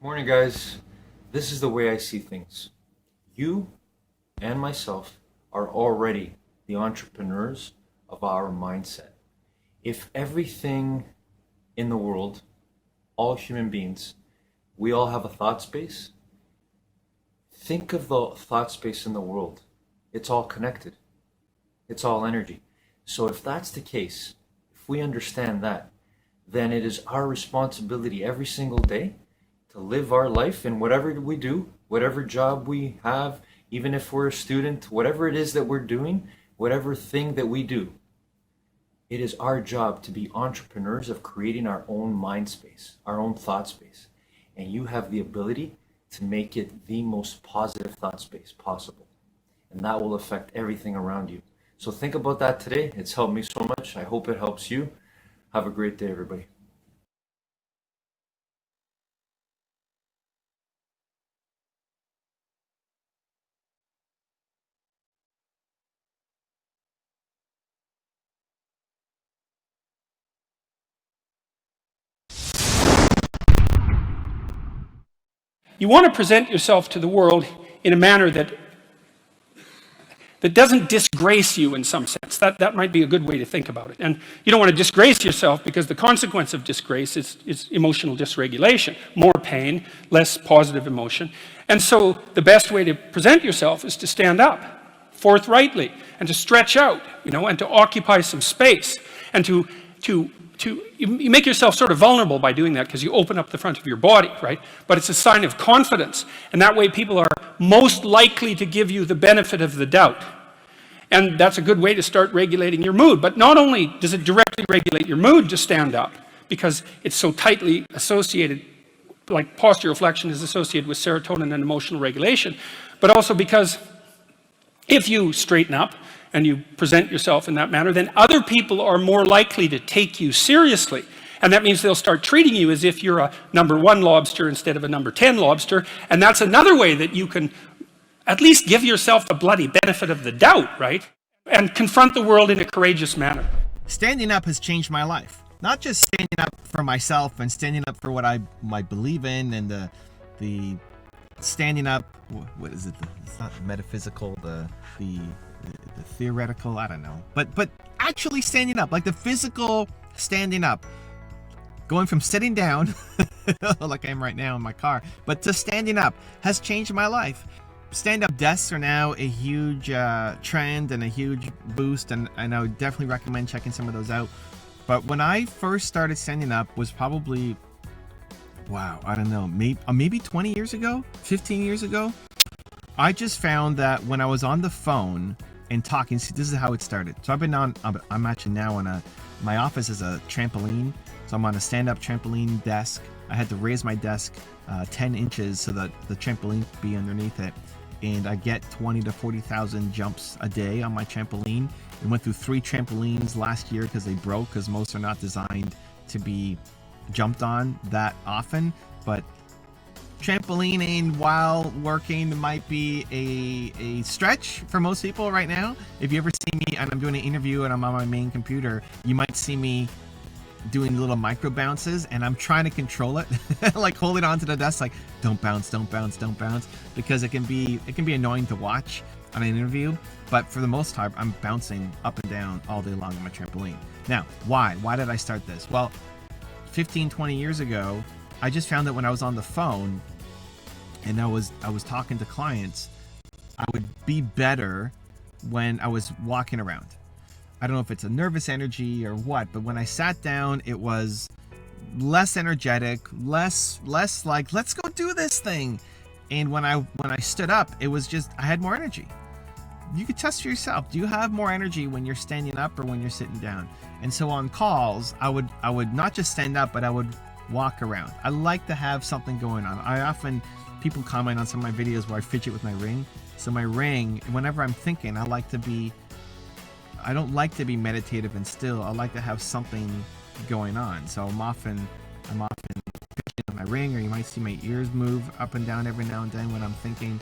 Morning, guys. This is the way I see things. You and myself are already the entrepreneurs of our mindset. If everything in the world, all human beings, we all have a thought space, think of the thought space in the world. It's all connected, it's all energy. So, if that's the case, if we understand that, then it is our responsibility every single day to live our life in whatever we do, whatever job we have, even if we're a student, whatever it is that we're doing, whatever thing that we do, it is our job to be entrepreneurs of creating our own mind space, our own thought space. And you have the ability to make it the most positive thought space possible. And that will affect everything around you. So think about that today. It's helped me so much. I hope it helps you. Have a great day, everybody. You want to present yourself to the world in a manner that doesn't disgrace you in some sense. That might be a good way to think about it. And you don't want to disgrace yourself because the consequence of disgrace is emotional dysregulation, more pain, less positive emotion. And so the best way to present yourself is to stand up forthrightly and to stretch out, and to occupy some space and to you make yourself sort of vulnerable by doing that because you open up the front of your body, right? But it's a sign of confidence. And that way people are most likely to give you the benefit of the doubt. And that's a good way to start regulating your mood. But not only does it directly regulate your mood to stand up, because it's so tightly associated, like posture reflection is associated with serotonin and emotional regulation, but also because if you straighten up and you present yourself in that manner, then other people are more likely to take you seriously. And that means they'll start treating you as if you're a number 1 lobster instead of a number 10 lobster. And that's another way that you can at least give yourself the bloody benefit of the doubt, right? And confront the world in a courageous manner. Standing up has changed my life. Not just standing up for myself and standing up for what I might believe in, and the standing up, what is it? It's not metaphysical, the theoretical, I don't know. But actually standing up, like the physical standing up. Going from sitting down, like I am right now in my car, but to standing up has changed my life. Stand-up desks are now a huge trend and a huge boost, and I would definitely recommend checking some of those out. But when I first started standing up was probably, I don't know, maybe 20 years ago, 15 years ago. I just found that when I was on the phone and talking, see, this is how it started. So I'm actually now on my office is a trampoline. So I'm on a stand-up trampoline desk. I had to raise my desk 10 inches so that the trampoline could be underneath it. And I get 20 to 40,000 jumps a day on my trampoline. I went through 3 trampolines last year because they broke, because most are not designed to be jumped on that often. But trampolining while working might be a stretch for most people right now. If you ever see me and I'm doing an interview and I'm on my main computer, you might see me doing little micro bounces, and I'm trying to control it, like holding onto the desk, like don't bounce, don't bounce, don't bounce, because it can be annoying to watch on an interview. But for the most part, I'm bouncing up and down all day long on my trampoline. Now, why did I start this? Well, 15-20 years ago, I just found that when I was on the phone and I was talking to clients, I would be better when I was walking around. I don't know if it's a nervous energy or what, but when I sat down, it was less energetic, less like, let's go do this thing. And when I stood up, it was just, I had more energy. You could test for yourself. Do you have more energy when you're standing up or when you're sitting down? And so on calls, I would not just stand up, but I would walk around. I like to have something going on. People comment on some of my videos where I fidget with my ring. So my ring, whenever I'm thinking, I don't like to be meditative and still. I like to have something going on. So I'm often fidgeting with my ring, or you might see my ears move up and down every now and then when I'm thinking.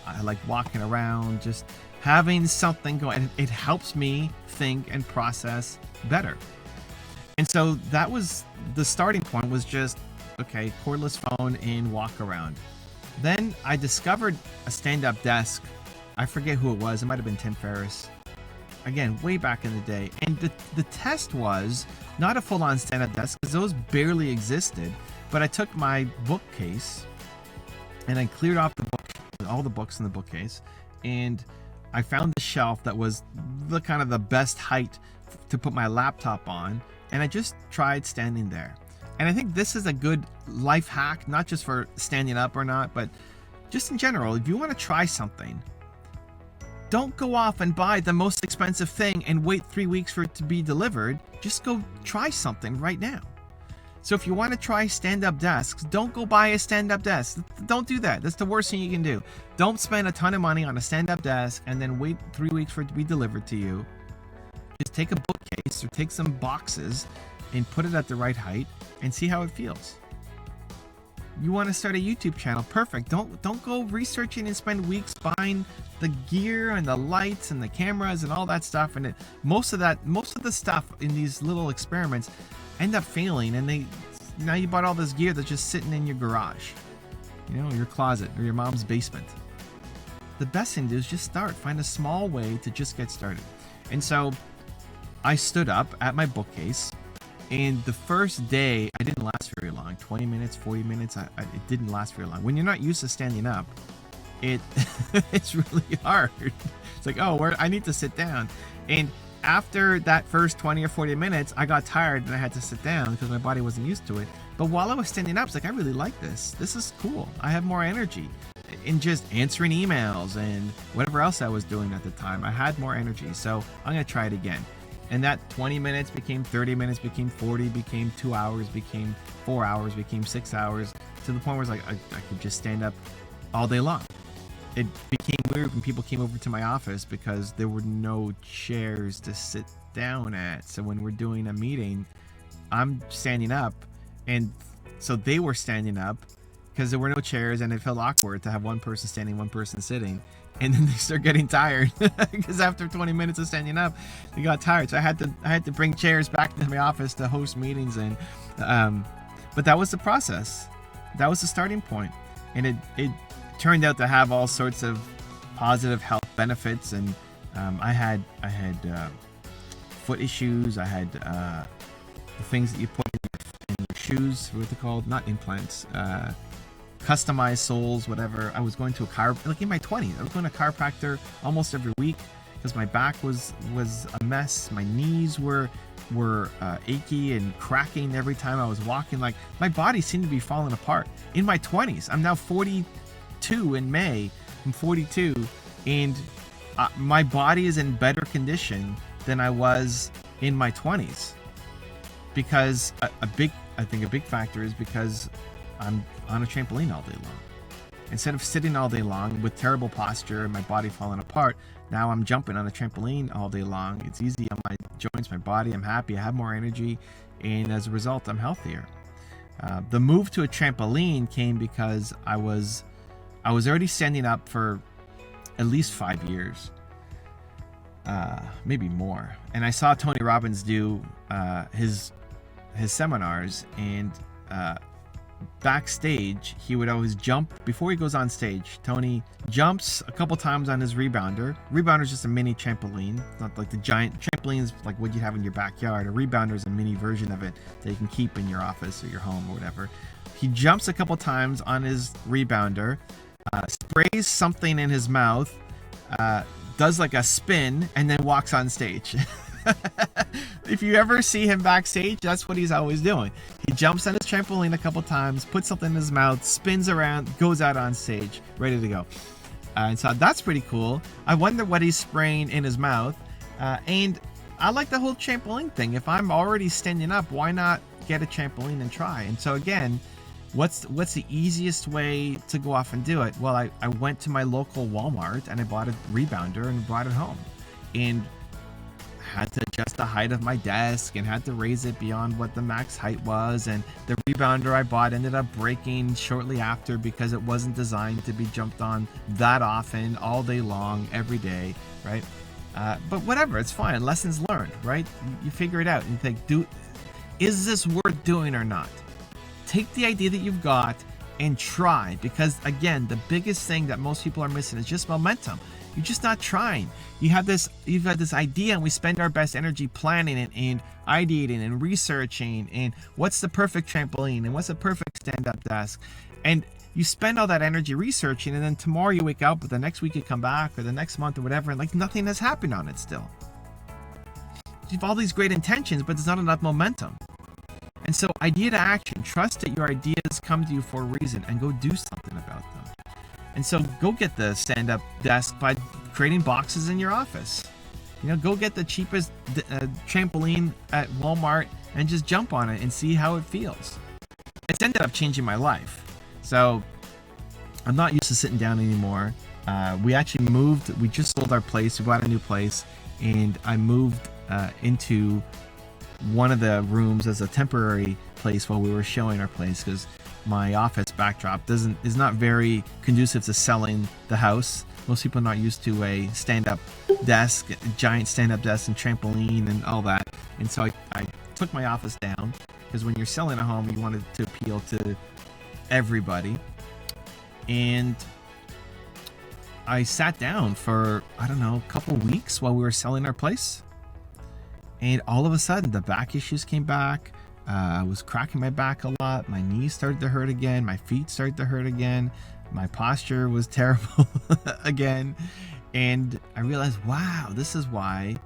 I like walking around, just having something going. It helps me think and process better. And so that was the starting point, was just okay, cordless phone and walk around. Then I discovered a stand-up desk. I forget who it was. It might have been Tim Ferriss. Again, way back in the day. And the test was not a full-on stand-up desk, because those barely existed. But I took my bookcase and I cleared off all the books in the bookcase, and I found the shelf that was the kind of the best height to put my laptop on, and I just tried standing there. And I think this is a good life hack, not just for standing up or not, but just in general. If you want to try something, don't go off and buy the most expensive thing and wait 3 weeks for it to be delivered. Just go try something right now. So if you want to try stand-up desks, don't go buy a stand-up desk. Don't do that. That's the worst thing you can do. Don't spend a ton of money on a stand-up desk and then wait 3 weeks for it to be delivered to you. Just take a bookcase or take some boxes and put it at the right height and see how it feels. You want to start a YouTube channel? Perfect. Don't go researching and spend weeks buying the gear and the lights and the cameras and all that stuff. And most of the stuff in these little experiments end up failing, and now you bought all this gear that's just sitting in your garage, your closet or your mom's basement. The best thing to do is just start. Find a small way to just get started. And so I stood up at my bookcase, and the first day I didn't last very long. 20 minutes, 40 minutes, it didn't last very long. When you're not used to standing up, it's really hard. It's like, I need to sit down. And after that first 20 or 40 minutes, I got tired and I had to sit down because my body wasn't used to it. But while I was standing up, it's like, I really like this. This is cool. I have more energy in just answering emails and whatever else I was doing at the time. I had more energy. So I'm going to try it again. And that 20 minutes became 30 minutes, became 40, became 2 hours, became 4 hours, became 6 hours, to the point where it's like I could just stand up all day long. It became weird when people came over to my office because there were no chairs to sit down at. So when we're doing a meeting, I'm standing up, and so they were standing up because there were no chairs, and it felt awkward to have one person standing, one person sitting. And then they start getting tired because after 20 minutes of standing up, they got tired. So I had to bring chairs back to my office to host meetings, and but that was the process. That was the starting point, and it turned out to have all sorts of positive health benefits. And I had foot issues. I had the things that you put in your shoes. What are they called? Not implants. Customized soles, whatever. I was going to in my 20s. I was going to a chiropractor almost every week because my back was a mess. My knees were achy and cracking every time I was walking. Like, my body seemed to be falling apart in my 20s. I'm now 42 in May. I'm 42, and my body is in better condition than I was in my 20s, because I think a big factor is because I'm on a trampoline all day long. Instead of sitting all day long with terrible posture and my body falling apart, now I'm jumping on a trampoline all day long. It's easy on my joints, my body. I'm happy. I have more energy, and as a result, I'm healthier. The move to a trampoline came because I was already standing up for at least 5 years, maybe more. And I saw Tony Robbins do his seminars, and backstage he would always jump before he goes on stage. Tony jumps a couple times on his rebounder. Rebounder is just a mini trampoline, not like the giant trampolines like what you have in your backyard. A rebounder is a mini version of it that you can keep in your office or your home or whatever. He jumps a couple times on his rebounder, sprays something in his mouth, does like a spin, and then walks on stage. If you ever see him backstage, that's what he's always doing. He jumps on his trampoline a couple times, puts something in his mouth, spins around, goes out on stage, ready to go. And so that's pretty cool. I wonder what he's spraying in his mouth. And I like the whole trampoline thing. If I'm already standing up, why not get a trampoline and try? And so again, what's the easiest way to go off and do it? Well, I went to my local Walmart and I bought a rebounder and brought it home. And had to adjust the height of my desk and had to raise it beyond what the max height was. And the rebounder I bought ended up breaking shortly after because it wasn't designed to be jumped on that often, all day long, every day, right? But whatever, it's fine. Lessons learned, right? You figure it out and think, is this worth doing or not? take the idea that you've got and try, because again, the biggest thing that most people are missing is just momentum. You're just not trying. You've got this idea, and we spend our best energy planning it and ideating and researching and what's the perfect trampoline and what's the perfect stand-up desk. And you spend all that energy researching, and then tomorrow you wake up, or the next week you come back, or the next month or whatever, and like nothing has happened on it still. You have all these great intentions, but there's not enough momentum. And so idea to action. Trust that your ideas come to you for a reason, and go do something about them. And so go get the stand-up desk by creating boxes in your office. Go get the cheapest trampoline at Walmart and just jump on it and see how it feels. It's ended up changing my life. So I'm not used to sitting down anymore. We actually moved. We just sold our place. We bought a new place, and I moved into one of the rooms as a temporary place while we were showing our place, because my office backdrop is not very conducive to selling the house. Most people are not used to a stand-up desk, a giant stand-up desk and trampoline and all that. And so I took my office down, because when you're selling a home, you want it to appeal to everybody. And I sat down for, I don't know, a couple weeks while we were selling our place. And all of a sudden, the back issues came back. I was cracking my back a lot. My knees started to hurt again. My feet started to hurt again. My posture was terrible again. And I realized, wow, this is why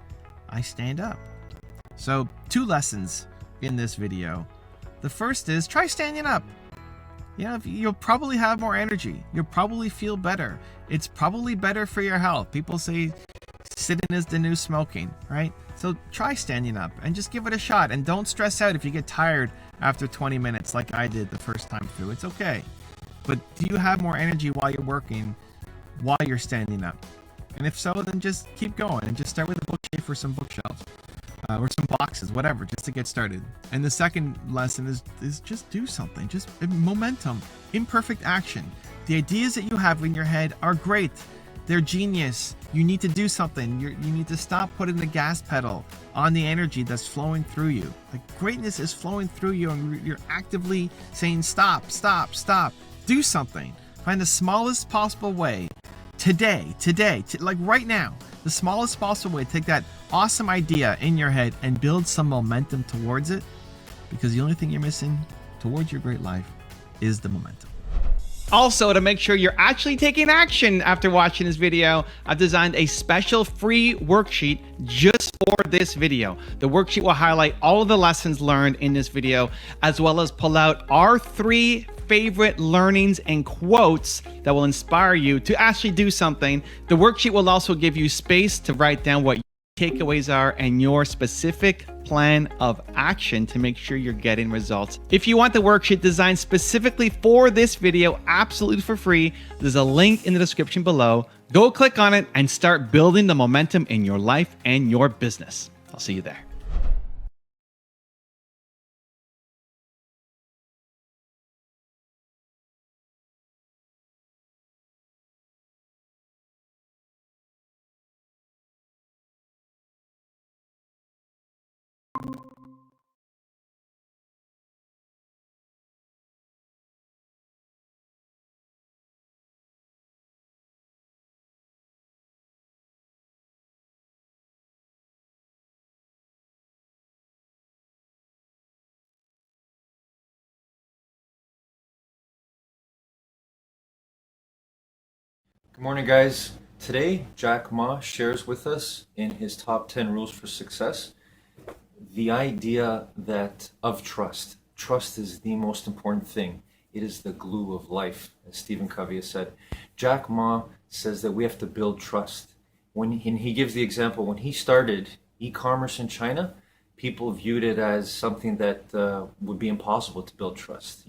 I stand up. So 2 lessons in this video. The first is try standing up. You'll probably have more energy. You'll probably feel better. It's probably better for your health. People say sitting is the new smoking, right? So try standing up and just give it a shot. And don't stress out if you get tired after 20 minutes like I did the first time through. It's okay. But do you have more energy while you're working, while you're standing up? And if so, then just keep going and just start with a bookshelf or some bookshelves. Or some boxes, whatever, just to get started. And the second lesson is just do something. Just momentum, imperfect action. The ideas that you have in your head are great. They're genius. You need to do something. You need to stop putting the gas pedal on the energy that's flowing through you. Like, greatness is flowing through you, and you're actively saying stop, stop, stop. Do something. Find the smallest possible way today, like right now, the smallest possible way to take that awesome idea in your head and build some momentum towards it, because the only thing you're missing towards your great life is the momentum. Also, to make sure you're actually taking action after watching this video, I've designed a special free worksheet just for this video. The worksheet will highlight all of the lessons learned in this video, as well as pull out our 3 favorite learnings and quotes that will inspire you to actually do something. The worksheet will also give you space to write down what your takeaways are and your specific plan of action to make sure you're getting results. If you want the worksheet designed specifically for this video, absolutely for free, there's a link in the description below. Go click on it and start building the momentum in your life and your business. I'll see you there. Good morning, guys. Today, Jack Ma shares with us in his top 10 rules for success the idea that of trust. Trust is the most important thing. It is the glue of life, as Stephen Covey has said. Jack Ma says that we have to build trust. When he gives the example, when he started e-commerce in China, people viewed it as something that would be impossible to build trust.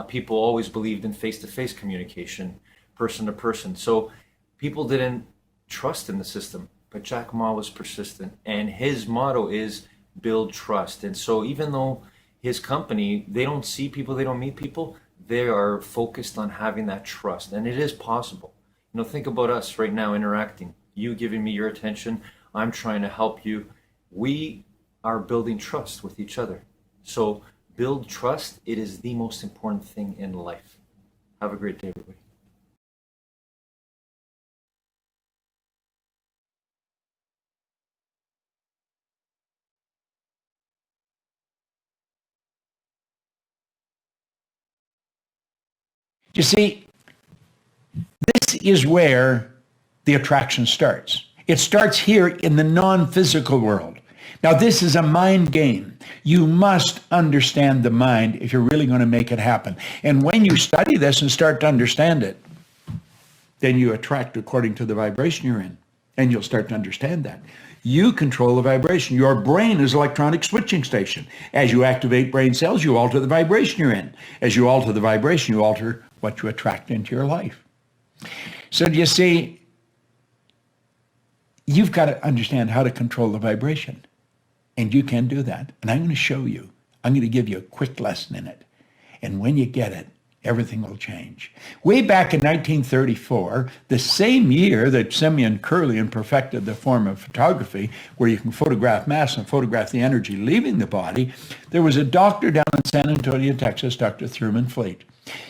People always believed in face-to-face communication, person to person. So people didn't trust in the system, but Jack Ma was persistent, and his motto is build trust. And so even though his company, they don't see people, they don't meet people, they are focused on having that trust, and it is possible. Think about us right now interacting, you giving me your attention, I'm trying to help you. We are building trust with each other. So build trust. It is the most important thing in life. Have a great day, everybody. You see, this is where the attraction starts. It starts here in the non-physical world. Now, this is a mind game. You must understand the mind if you're really going to make it happen. And when you study this and start to understand it, then you attract according to the vibration you're in. And you'll start to understand that. You control the vibration. Your brain is an electronic switching station. As you activate brain cells, you alter the vibration you're in. As you alter the vibration, you alter what you attract into your life. So do you see, you've got to understand how to control the vibration. And you can do that. And I'm going to show you. I'm going to give you a quick lesson in it. And when you get it, everything will change. Way back in 1934, the same year that Simeon Kirlian perfected the form of photography, where you can photograph mass and photograph the energy leaving the body, there was a doctor down in San Antonio, Texas, Dr. Thurman Fleet.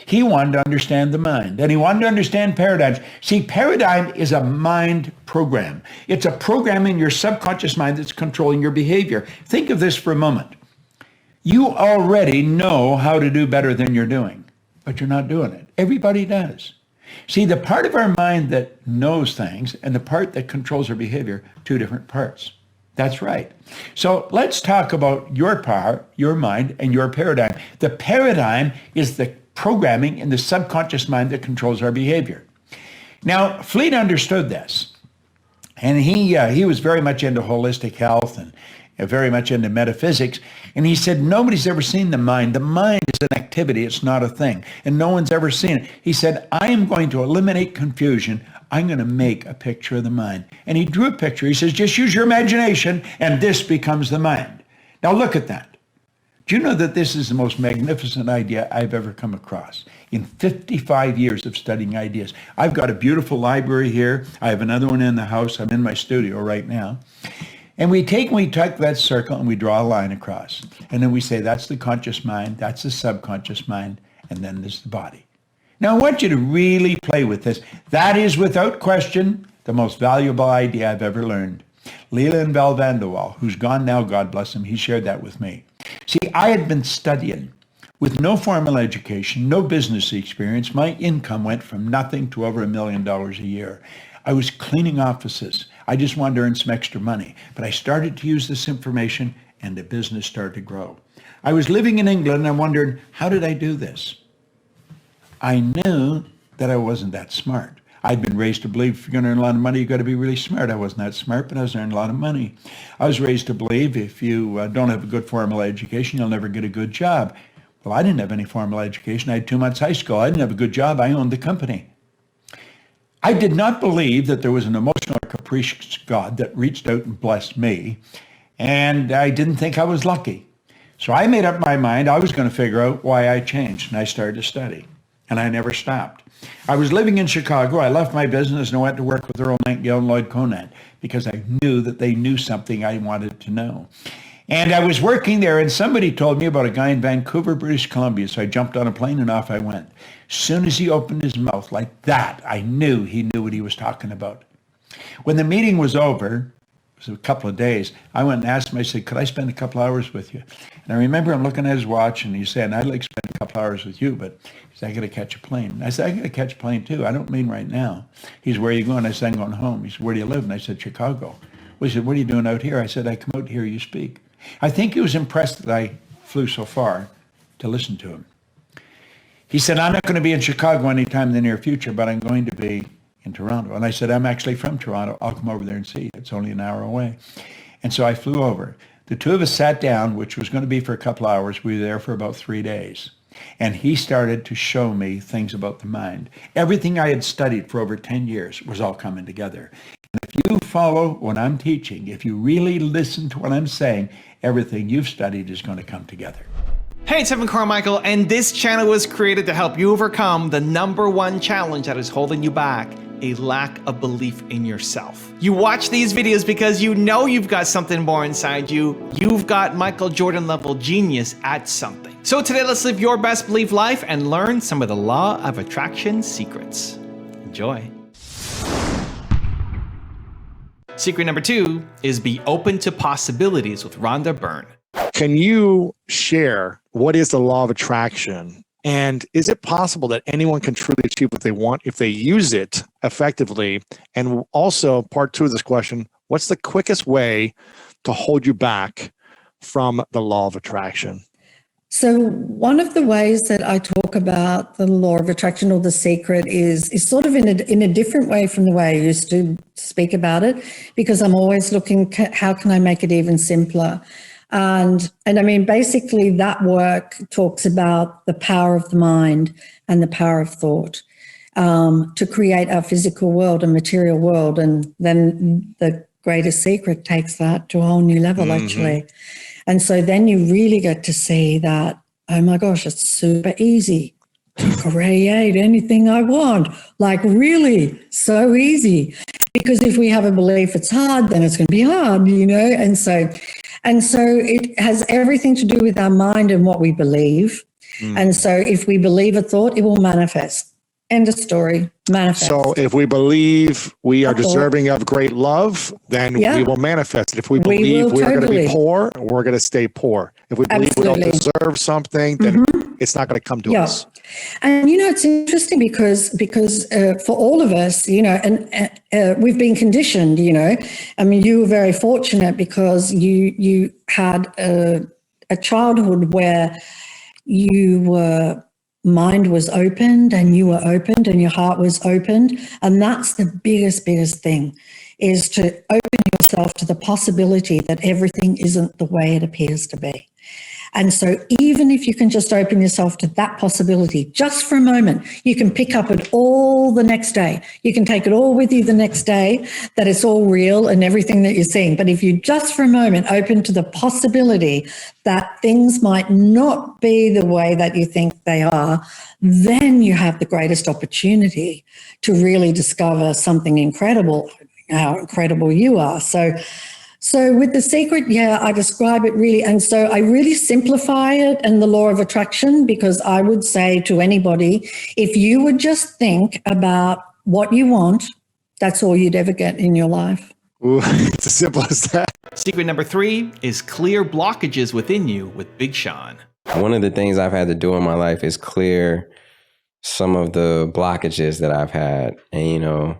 He wanted to understand the mind, and he wanted to understand paradigms. See, paradigm is a mind program. It's a program in your subconscious mind that's controlling your behavior. Think of this for a moment. You already know how to do better than you're doing, but you're not doing it. Everybody does. See, the part of our mind that knows things and the part that controls our behavior, two different parts. That's right. So let's talk about your power, your mind, and your paradigm. The paradigm is the programming in the subconscious mind that controls our behavior. Now, Fleet understood this, and he was very much into holistic health and very much into metaphysics, and he said, nobody's ever seen the mind. The mind is an activity, it's not a thing, and no one's ever seen it. He said, I am going to eliminate confusion. I'm going to make a picture of the mind. And he drew a picture. He says, just use your imagination, and this becomes the mind. Now look at that. Do you know that this is the most magnificent idea I've ever come across in 55 years of studying ideas? I've got a beautiful library here. I have another one in the house. I'm in my studio right now. And we take that circle and we draw a line across. And then we say, that's the conscious mind, that's the subconscious mind, and then there's the body. Now I want you to really play with this. That is without question the most valuable idea I've ever learned. Leland Bell van der Waal, who's gone now, God bless him, he shared that with me. See, I had been studying with no formal education, no business experience. My income went from nothing to over $1 million a year. I was cleaning offices. I just wanted to earn some extra money. But I started to use this information and the business started to grow. I was living in England and I wondered, how did I do this? I knew that I wasn't that smart. I'd been raised to believe if you're going to earn a lot of money, you've got to be really smart. I wasn't that smart, but I was earning a lot of money. I was raised to believe if you don't have a good formal education, you'll never get a good job. Well, I didn't have any formal education. I had 2 months high school. I didn't have a good job. I owned the company. I did not believe that there was an emotional or capricious God that reached out and blessed me, and I didn't think I was lucky. So I made up my mind I was going to figure out why I changed, and I started to study, and I never stopped. I was living in Chicago. I left my business and I went to work with Earl Nightingale and Lloyd Conant because I knew that they knew something I wanted to know. And I was working there and somebody told me about a guy in Vancouver, British Columbia. So I jumped on a plane and off I went. As soon as he opened his mouth like that, I knew he knew what he was talking about. When the meeting was over, it was a couple of days, I went and asked him, I said, could I spend a couple hours with you? And I remember him looking at his watch and he said, I'd like to spend a couple hours with you, but he said, I got to catch a plane. And I said, I got to catch a plane too. I don't mean right now. He said, where are you going? I said, I'm going home. He said, where do you live? And I said, Chicago. Well, he said, what are you doing out here? I said, I come out to hear you speak. I think he was impressed that I flew so far to listen to him. He said, I'm not going to be in Chicago anytime in the near future, but I'm going to be in Toronto. And I said, I'm actually from Toronto. I'll come over there and see you. It's only an hour away. And so I flew over. The two of us sat down, which was going to be for a couple hours. We were there for about 3 days. And he started to show me things about the mind. Everything I had studied for over 10 years was all coming together. And if you follow what I'm teaching, if you really listen to what I'm saying, everything you've studied is going to come together. Hey, it's Evan Carmichael, and this channel was created to help you overcome the #1 challenge that is holding you back. a lack of belief in yourself. You watch these videos because you know you've got something more inside you. You've got Michael Jordan level genius at something. So today, let's live your best belief life and learn some of the law of attraction secrets. Enjoy. Secret number 2 is be open to possibilities with Rhonda Byrne. Can you share what is the law of attraction? And is it possible that anyone can truly achieve what they want if they use it effectively? And also, part 2 of this question, what's the quickest way to hold you back from the law of attraction? So one of the ways that I talk about the law of attraction or the secret is sort of in a different way from the way I used to speak about it, because I'm always looking at how can I make it even simpler. And I mean, basically that work talks about the power of the mind and the power of thought to create our physical world and material world. And then the greatest secret takes that to a whole new level, actually. And so then you really get to see that, oh my gosh, it's super easy to create anything I want. Like really so easy. Because if we have a belief it's hard, then it's going to be hard, you know? And so it has everything to do with our mind and what we believe. And so if we believe a thought, it will manifest. End of story. Manifest. So if we believe we are deserving of great love, then we will manifest it. If we believe we're going to be poor, we're going to stay poor. If we believe we don't deserve something, then it's not going to come to us. And, you know, it's interesting because for all of us, you know, and we've been conditioned, you know. I mean, you were very fortunate because you had a childhood where your mind was opened and you were opened and your heart was opened. And that's the biggest thing, is to open yourself to the possibility that everything isn't the way it appears to be. And so even if you can just open yourself to that possibility just for a moment, you can pick up it all the next day. You can take it all with you the next day, that it's all real and everything that you're seeing. But if you just for a moment open to the possibility that things might not be the way that you think they are, then you have the greatest opportunity to really discover something incredible, how incredible you are. So with the secret, I describe it really, and so I really simplify it and the law of attraction, because I would say to anybody, if you would just think about what you want, that's all you'd ever get in your life. Ooh, it's as simple as that. Secret number 3 is clear blockages within you with Big Sean. One of the things I've had to do in my life is clear some of the blockages that I've had, and, you know,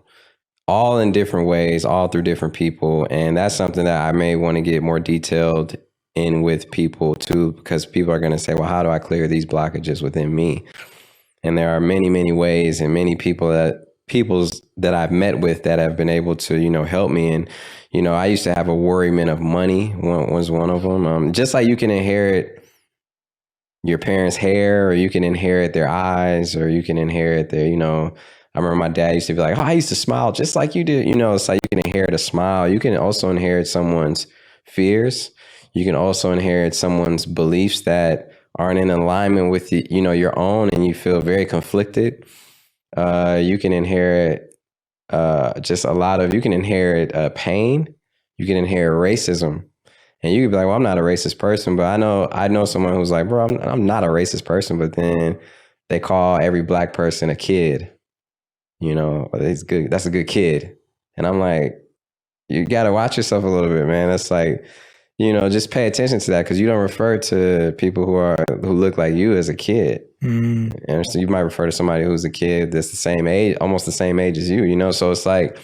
all in different ways, all through different people. And that's something that I may want to get more detailed in with people too, because people are going to say, well, how do I clear these blockages within me? And there are many, many ways and many people that I've met with that have been able to, you know, help me. And, you know, I used to have a worriment of money was one of them. Just like you can inherit your parents' hair, or you can inherit their eyes, or you can inherit their, you know, I remember my dad used to be like, oh, I used to smile just like you did. You know, it's like you can inherit a smile. You can also inherit someone's fears. You can also inherit someone's beliefs that aren't in alignment with, you know, your own, and you feel very conflicted. You can inherit you can inherit pain. You can inherit racism. And you could be like, well, I'm not a racist person, but I know someone who's like, bro, I'm not a racist person, but then they call every black person a kid. You know, he's good. That's a good kid. And I'm like, you got to watch yourself a little bit, man. That's like, you know, just pay attention to that, because you don't refer to people who look like you as a kid. And so you might refer to somebody who's a kid that's the same age, almost the same age as you, you know? So it's like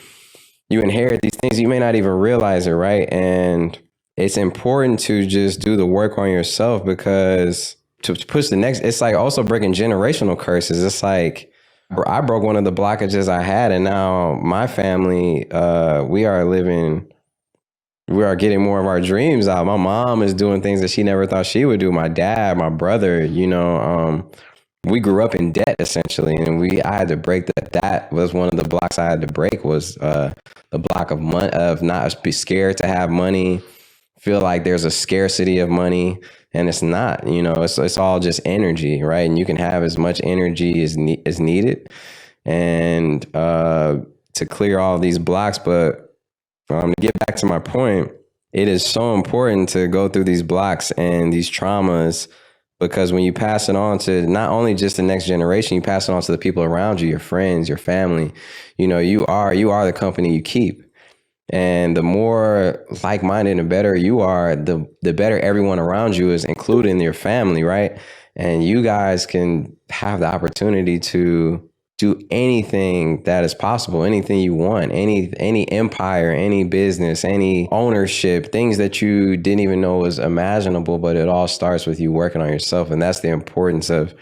you inherit these things. You may not even realize it, right? And it's important to just do the work on yourself, because to push the next, it's like also breaking generational curses. It's like, I broke one of the blockages I had, and now my family, we are getting more of our dreams out. My mom is doing things that she never thought she would do. My dad, my brother, you know, we grew up in debt essentially, and I had to break that. That was one of the blocks I had to break, was the block of not be scared to have money, feel like there's a scarcity of money. And it's not, you know, it's all just energy, right? And you can have as much energy as needed. And to to clear all of these blocks. But to get back to my point, it is so important to go through these blocks and these traumas, because when you pass it on to not only just the next generation, you pass it on to the people around you, your friends, your family. You know, you are the company you keep. And the more like-minded and better you are, the better everyone around you is, including your family, right? And you guys can have the opportunity to do anything that is possible, anything you want, any empire, any business, any ownership, things that you didn't even know was imaginable, but it all starts with you working on yourself. And that's the importance of,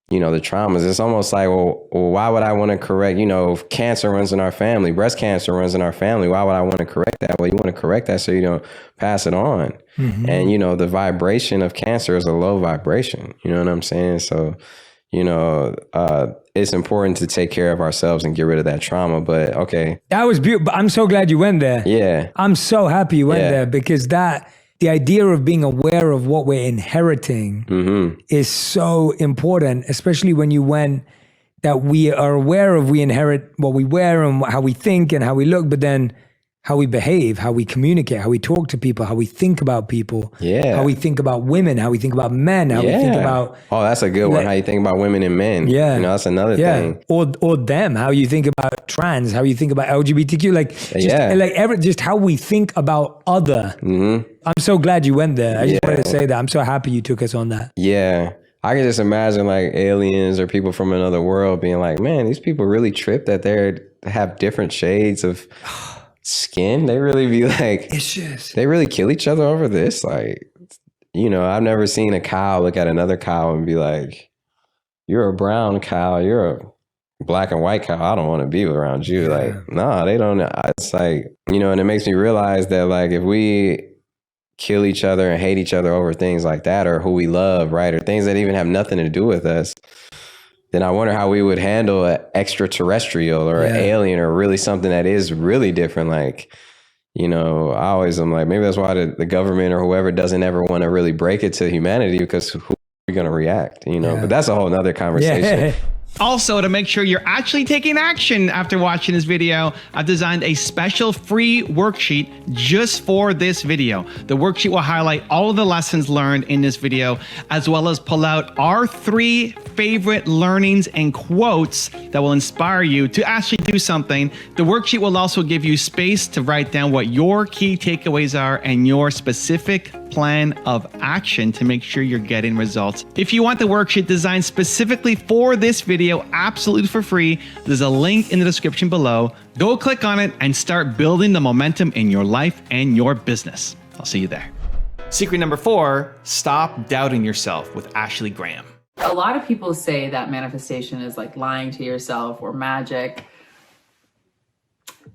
you know, the traumas. It's almost like, well, why would I want to correct, you know, if cancer runs in our family, breast cancer runs in our family, why would I want to correct that? Well, you want to correct that so you don't pass it on. Mm-hmm. And, you know, the vibration of cancer is a low vibration. You know what I'm saying? So, you know, it's important to take care of ourselves and get rid of that trauma. But okay. That was beautiful. I'm so glad you went there. Yeah. I'm so happy you went there, because the idea of being aware of what we're inheriting is so important, especially when you went that we are aware of, we inherit what we wear and how we think and how we look, but then how we behave, how we communicate, how we talk to people, how we think about people, how we think about women, how we think about men, how we think about... Oh, that's a good one. How you think about women and men. Yeah. You know, that's another thing. Or them, how you think about trans, how you think about LGBTQ, just how we think about other. Mm-hmm. I'm so glad you went there. I just wanted to say that. I'm so happy you took us on that. Yeah. I can just imagine like aliens or people from another world being like, man, these people really trip that they have different shades of... skin. They really be like, they really kill each other over this. Like, you know, I've never seen a cow look at another cow and be like, you're a brown cow, you're a black and white cow, I don't want to be around you. Like, no, they don't. It's like, you know, and it makes me realize that like if we kill each other and hate each other over things like that, or who we love, right, or things that even have nothing to do with us, then I wonder how we would handle an extraterrestrial or an alien, or really something that is really different. Like, you know, I'm like, maybe that's why the government or whoever doesn't ever want to really break it to humanity, because who are going to react, you know? But that's a whole nother conversation. Also, to make sure you're actually taking action after watching this video, I've designed a special free worksheet just for this video. The worksheet will highlight all of the lessons learned in this video, as well as pull out our 3 favorite learnings and quotes that will inspire you to actually do something. The worksheet will also give you space to write down what your key takeaways are and your specific plan of action to make sure you're getting results. If you want the worksheet designed specifically for this video, absolutely for free, there's a link in the description below. Go click on it and start building the momentum in your life and your business. I'll see you there. Secret number 4, stop doubting yourself, with Ashley Graham. A lot of people say that manifestation is like lying to yourself or magic.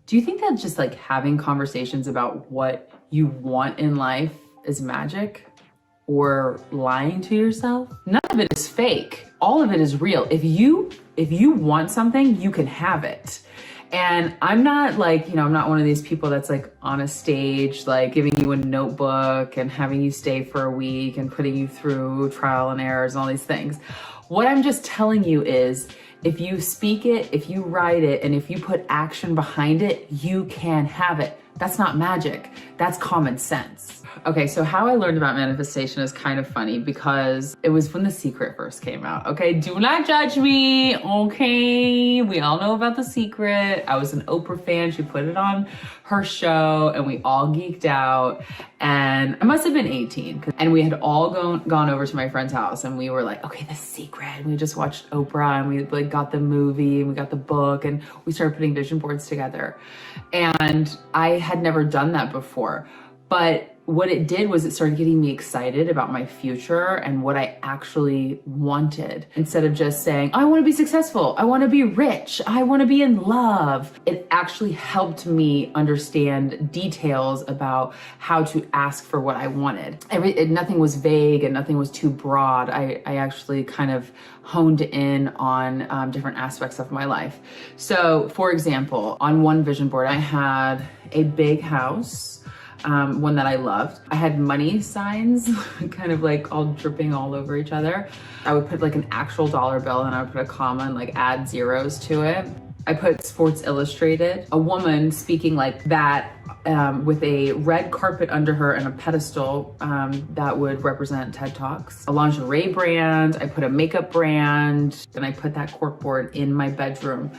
Do you think that just like having conversations about what you want in life is magic or lying to yourself? None of it is fake. All of it is real. If you want something, you can have it. And I'm not like, you know, I'm not one of these people that's like on a stage, like giving you a notebook and having you stay for a week and putting you through trial and errors and all these things. What I'm just telling you is, if you speak it, if you write it, and if you put action behind it, you can have it. That's not magic. That's common sense. Okay, so how I learned about manifestation is kind of funny, because it was when The Secret first came out. Okay, do not judge me. Okay, we all know about The Secret. I was an Oprah fan. She put it on her show and we all geeked out. And I must have been 18, and we had all gone over to my friend's house, and we were like, okay, The Secret. And we just watched Oprah, and we like got the movie, and we got the book, and we started putting vision boards together. And I had never done that before, but what it did was it started getting me excited about my future and what I actually wanted. Instead of just saying, I want to be successful, I want to be rich, I want to be in love, it actually helped me understand details about how to ask for what I wanted. Nothing was vague and nothing was too broad. I actually kind of honed in on different aspects of my life. So for example, on one vision board, I had a big house, one that I loved. I had money signs kind of like all dripping all over each other. I would put like an actual dollar bill and I would put a comma and like add zeros to it. I put Sports Illustrated, a woman speaking like that, with a red carpet under her and a pedestal that would represent TED Talks. A lingerie brand, I put a makeup brand, and I put that corkboard in my bedroom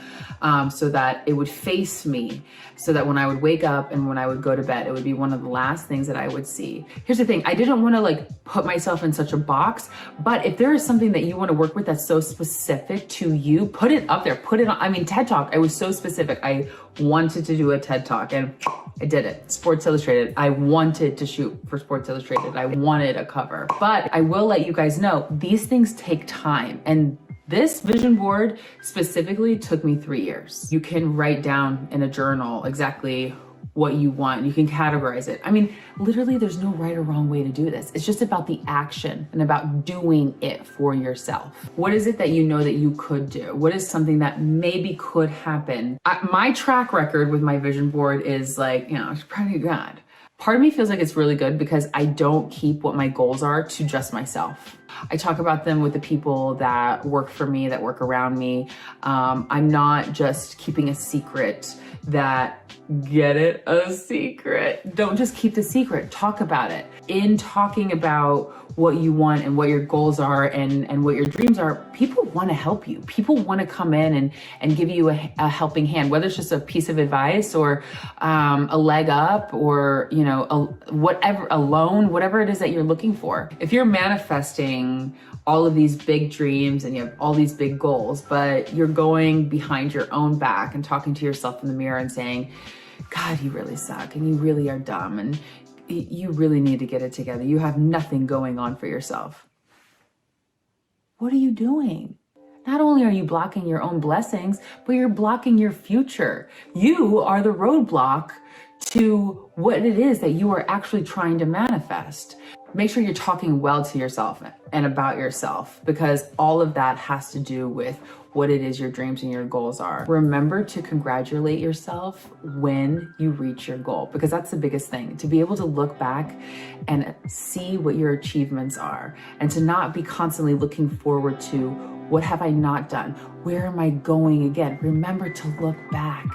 so that it would face me, so that when I would wake up and when I would go to bed, it would be one of the last things that I would see. Here's the thing, I didn't want to like put myself in such a box, but if there is something that you want to work with that's so specific to you, put it up there, put it on. I mean, TED Talk, I was so specific. I wanted to do a TED Talk and I did it. Sports Illustrated, I wanted to shoot for Sports Illustrated. I wanted a cover, but I will let you guys know, these things take time. And this vision board specifically took me 3 years. You can write down in a journal exactly what you want. You can categorize it. I mean, literally there's no right or wrong way to do this. It's just about the action and about doing it for yourself. What is it that you know that you could do? What is something that maybe could happen? My track record with my vision board is like, you know, it's pretty good. Part of me feels like it's really good because I don't keep what my goals are to just myself. I talk about them with the people that work for me, that work around me. I'm not just keeping a secret that, get it, a secret. Don't just keep the secret, talk about it. In talking about what you want and what your goals are and what your dreams are, people want to help you. People want to come in and give you a helping hand, whether it's just a piece of advice or a leg up or, you know, a loan, whatever it is that you're looking for. If you're manifesting all of these big dreams and you have all these big goals, but you're going behind your own back and talking to yourself in the mirror and saying, God, you really suck and you really are dumb and you really need to get it together. You have nothing going on for yourself. What are you doing? Not only are you blocking your own blessings, but you're blocking your future. You are the roadblock to what it is that you are actually trying to manifest. Make sure you're talking well to yourself and about yourself, because all of that has to do with what it is your dreams and your goals are. Remember to congratulate yourself when you reach your goal, because that's the biggest thing, to be able to look back and see what your achievements are and to not be constantly looking forward to what have I not done? Where am I going again? Remember to look back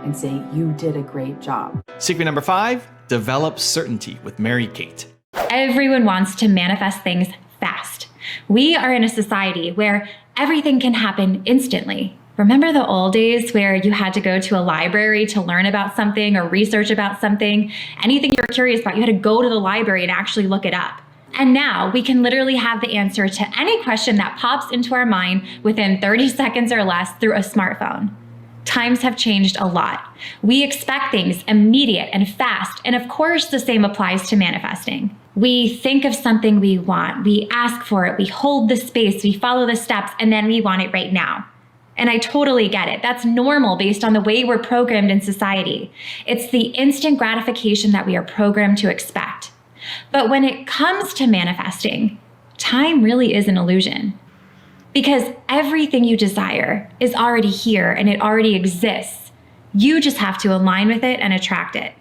and say, you did a great job. Secret number 5, develop certainty with Mary Kate. Everyone wants to manifest things fast. We are in a society where everything can happen instantly. Remember the old days where you had to go to a library to learn about something or research about something? Anything you were curious about, you had to go to the library and actually look it up. And now we can literally have the answer to any question that pops into our mind within 30 seconds or less through a smartphone. Times have changed a lot. We expect things immediate and fast, and of course the same applies to manifesting. We think of something we want, we ask for it, we hold the space, we follow the steps, and then we want it right now. And I totally get it. That's normal based on the way we're programmed in society. It's the instant gratification that we are programmed to expect. But when it comes to manifesting, time really is an illusion. Because everything you desire is already here and it already exists. You just have to align with it and attract it.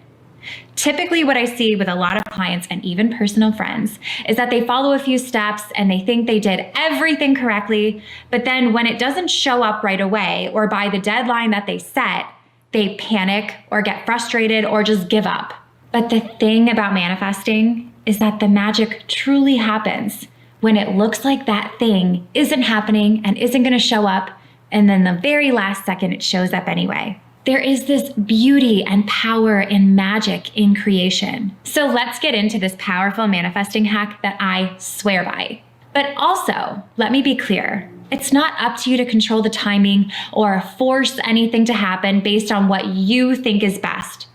Typically, what I see with a lot of clients and even personal friends is that they follow a few steps and they think they did everything correctly, but then when it doesn't show up right away or by the deadline that they set, they panic or get frustrated or just give up. But the thing about manifesting is that the magic truly happens when it looks like that thing isn't happening and isn't going to show up, and then the very last second it shows up anyway. There is this beauty and power and magic in creation. So let's get into this powerful manifesting hack that I swear by. But also, let me be clear, it's not up to you to control the timing or force anything to happen based on what you think is best.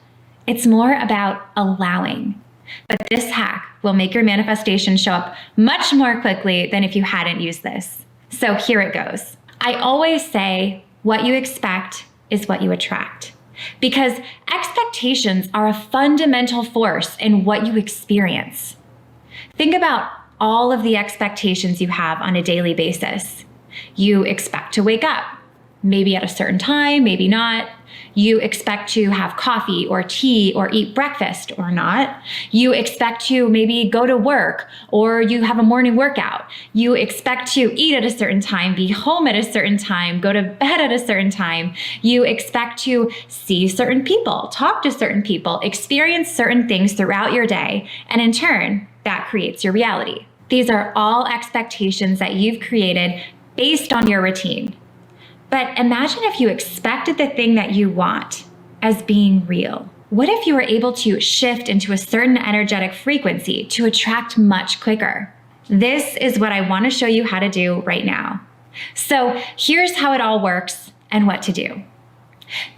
It's more about allowing. But this hack will make your manifestation show up much more quickly than if you hadn't used this. So here it goes. I always say what you expect is what you attract, because expectations are a fundamental force in what you experience. Think about all of the expectations you have on a daily basis. You expect to wake up. maybe at a certain time, maybe not. You expect to have coffee or tea or eat breakfast or not. You expect to maybe go to work or you have a morning workout. You expect to eat at a certain time, be home at a certain time, go to bed at a certain time. You expect to see certain people, talk to certain people, experience certain things throughout your day. And in turn, that creates your reality. These are all expectations that you've created based on your routine. But imagine if you expected the thing that you want as being real. What if you were able to shift into a certain energetic frequency to attract much quicker? This is what I want to show you how to do right now. So here's how it all works and what to do.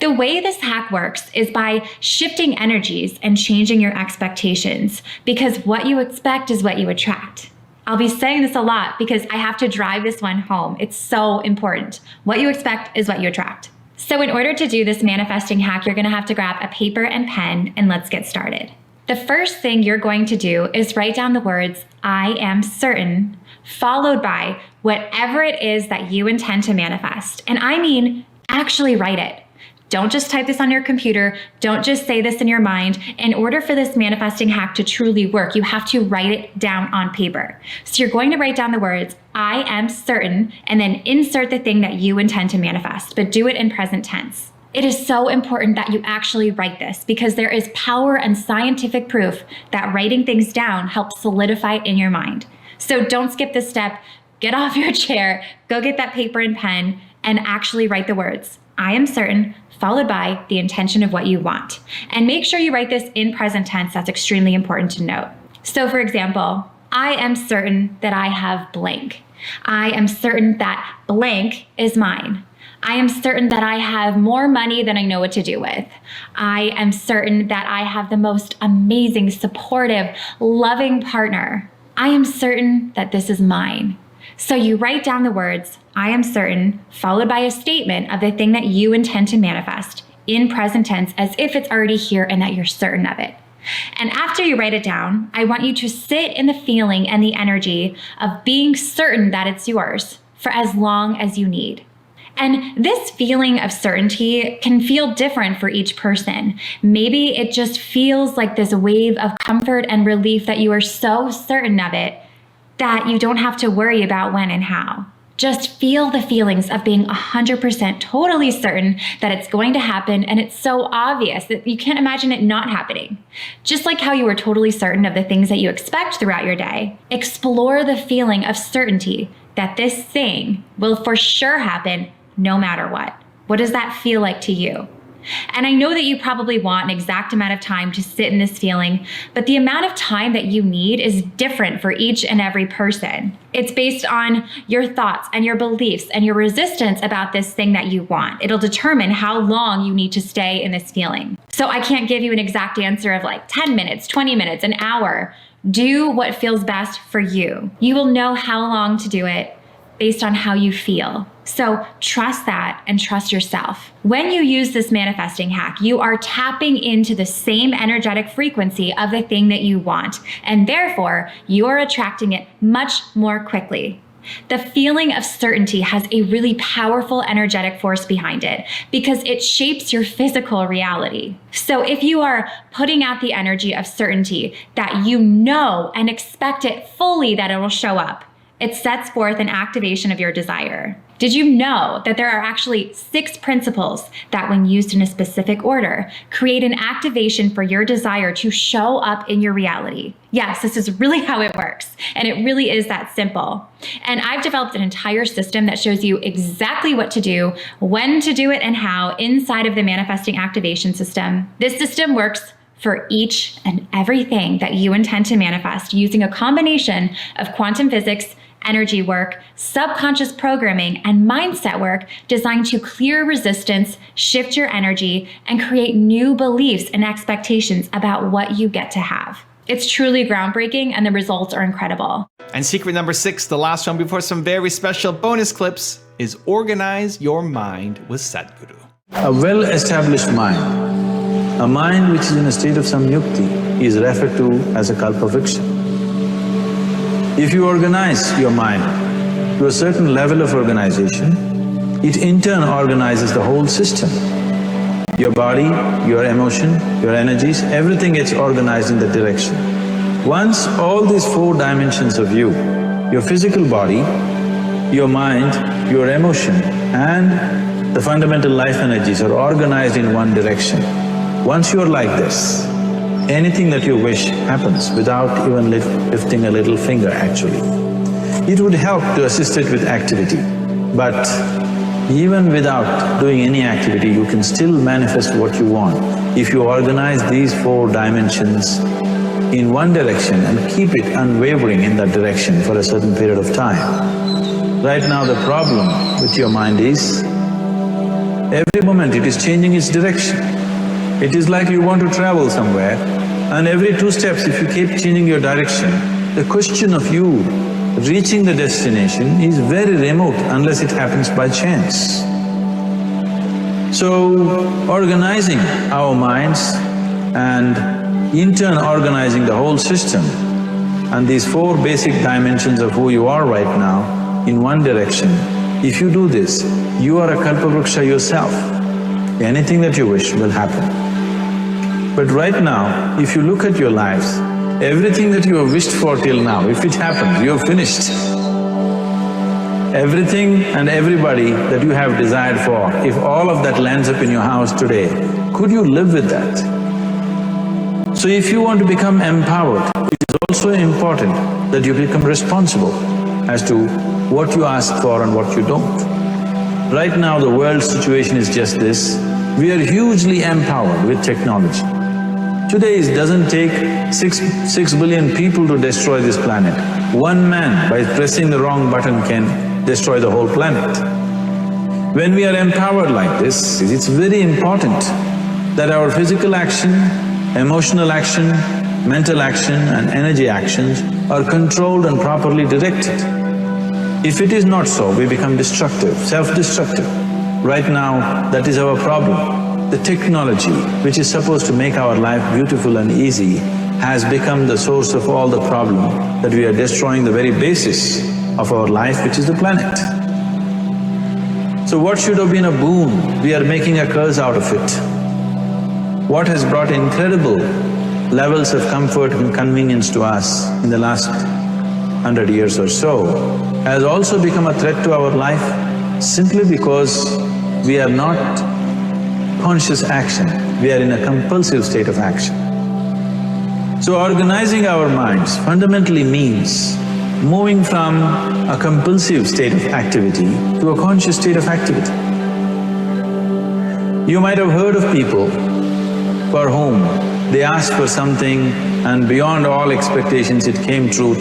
The way this hack works is by shifting energies and changing your expectations, because what you expect is what you attract. I'll be saying this a lot because I have to drive this one home. It's so important. What you expect is what you attract. So in order to do this manifesting hack, you're going to have to grab a paper and pen, and let's get started. The first thing you're going to do is write down the words, I am certain, followed by whatever it is that you intend to manifest. And I mean, actually write it. Don't just type this on your computer. Don't just say this in your mind. In order for this manifesting hack to truly work, you have to write it down on paper. So you're going to write down the words, I am certain, and then insert the thing that you intend to manifest, but do it in present tense. It is so important that you actually write this because there is power and scientific proof that writing things down helps solidify it in your mind. So don't skip this step. Get off your chair, go get that paper and pen, and actually write the words, I am certain, followed by the intention of what you want. And make sure you write this in present tense. That's extremely important to note. So for example, I am certain that I have blank. I am certain that blank is mine. I am certain that I have more money than I know what to do with. I am certain that I have the most amazing, supportive, loving partner. I am certain that this is mine. So you write down the words, I am certain, followed by a statement of the thing that you intend to manifest in present tense as if it's already here and that you're certain of it. And after you write it down, I want you to sit in the feeling and the energy of being certain that it's yours for as long as you need. And this feeling of certainty can feel different for each person. Maybe it just feels like this wave of comfort and relief that you are so certain of it that you don't have to worry about when and how. Just feel the feelings of being 100% totally certain that it's going to happen, and it's so obvious that you can't imagine it not happening. Just like how you are totally certain of the things that you expect throughout your day, explore the feeling of certainty that this thing will for sure happen no matter what. What does that feel like to you? And I know that you probably want an exact amount of time to sit in this feeling, but the amount of time that you need is different for each and every person. It's based on your thoughts and your beliefs and your resistance about this thing that you want. It'll determine how long you need to stay in this feeling. So I can't give you an exact answer of like 10 minutes, 20 minutes, an hour. Do what feels best for you. You will know how long to do it based on how you feel. So trust that and trust yourself. When you use this manifesting hack, you are tapping into the same energetic frequency of the thing that you want, and therefore you are attracting it much more quickly. The feeling of certainty has a really powerful energetic force behind it because it shapes your physical reality. So if you are putting out the energy of certainty that you know and expect it fully that it will show up, it sets forth an activation of your desire. Did you know that there are actually 6 principles that, when used in a specific order, create an activation for your desire to show up in your reality? Yes, this is really how it works, and it really is that simple. And I've developed an entire system that shows you exactly what to do, when to do it, and how inside of the Manifesting Activation System. This system works for each and everything that you intend to manifest using a combination of quantum physics, energy work, subconscious programming, and mindset work designed to clear resistance, shift your energy, and create new beliefs and expectations about what you get to have. It's truly groundbreaking, and the results are incredible. And secret number 6, the last one before some very special bonus clips, is organize your mind with Sadhguru. A well-established mind, a mind which is in a state of samyukti, is referred to as a kalpavriksha. If you organize your mind to a certain level of organization, it in turn organizes the whole system. Your body, your emotion, your energies, everything gets organized in that direction. Once all these 4 dimensions of you, your physical body, your mind, your emotion and the fundamental life energies are organized in one direction. Once you're like this, anything that you wish happens without even lifting a little finger actually. It would help to assist it with activity, but even without doing any activity, you can still manifest what you want if you organize these 4 dimensions in one direction and keep it unwavering in that direction for a certain period of time. Right now the problem with your mind is, every moment it is changing its direction. It is like you want to travel somewhere and every 2 steps if you keep changing your direction, the question of you reaching the destination is very remote unless it happens by chance. So, organizing our minds and in turn organizing the whole system and these 4 basic dimensions of who you are right now in one direction, if you do this, you are a Kalpavruksha yourself. Anything that you wish will happen. But right now, if you look at your lives, everything that you have wished for till now, if it happens, you have finished. Everything and everybody that you have desired for, if all of that lands up in your house today, could you live with that? So if you want to become empowered, it is also important that you become responsible as to what you ask for and what you don't. Right now the world's situation is just this, we are hugely empowered with technology. Today it doesn't take 6 billion people to destroy this planet. One man by pressing the wrong button can destroy the whole planet. When we are empowered like this, it's very important that our physical action, emotional action, mental action and energy actions are controlled and properly directed. If it is not so, we become destructive, self-destructive. Right now, that is our problem. The technology, which is supposed to make our life beautiful and easy, has become the source of all the problem, that we are destroying the very basis of our life, which is the planet. So what should have been a boon, we are making a curse out of it. What has brought incredible levels of comfort and convenience to us in the last 100 years or so has also become a threat to our life simply because we are not conscious action, we are in a compulsive state of action. So organizing our minds fundamentally means moving from a compulsive state of activity to a conscious state of activity. You might have heard of people for whom they asked for something and beyond all expectations it came true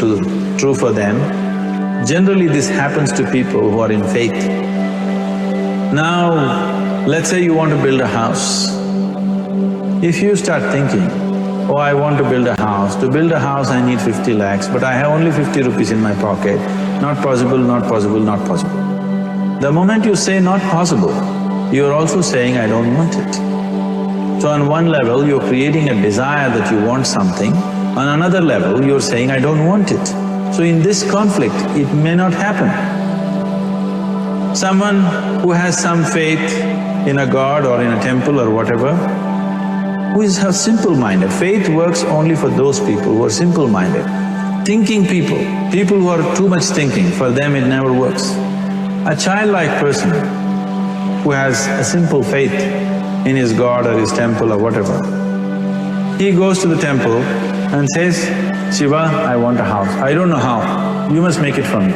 for them. Generally this happens to people who are in faith. Now, let's say you want to build a house. If you start thinking, oh, I want to build a house. To build a house I need 50 lakhs, but I have only 50 rupees in my pocket. Not possible, not possible, not possible. The moment you say not possible, you're also saying I don't want it. So on one level you're creating a desire that you want something, on another level you're saying I don't want it. So in this conflict, it may not happen. Someone who has some faith in a god or in a temple or whatever, who is simple-minded. Faith works only for those people who are simple-minded. Thinking people, people who are too much thinking, for them it never works. A childlike person who has a simple faith in his god or his temple or whatever, he goes to the temple and says, Shiva, I want a house. I don't know how, you must make it for me.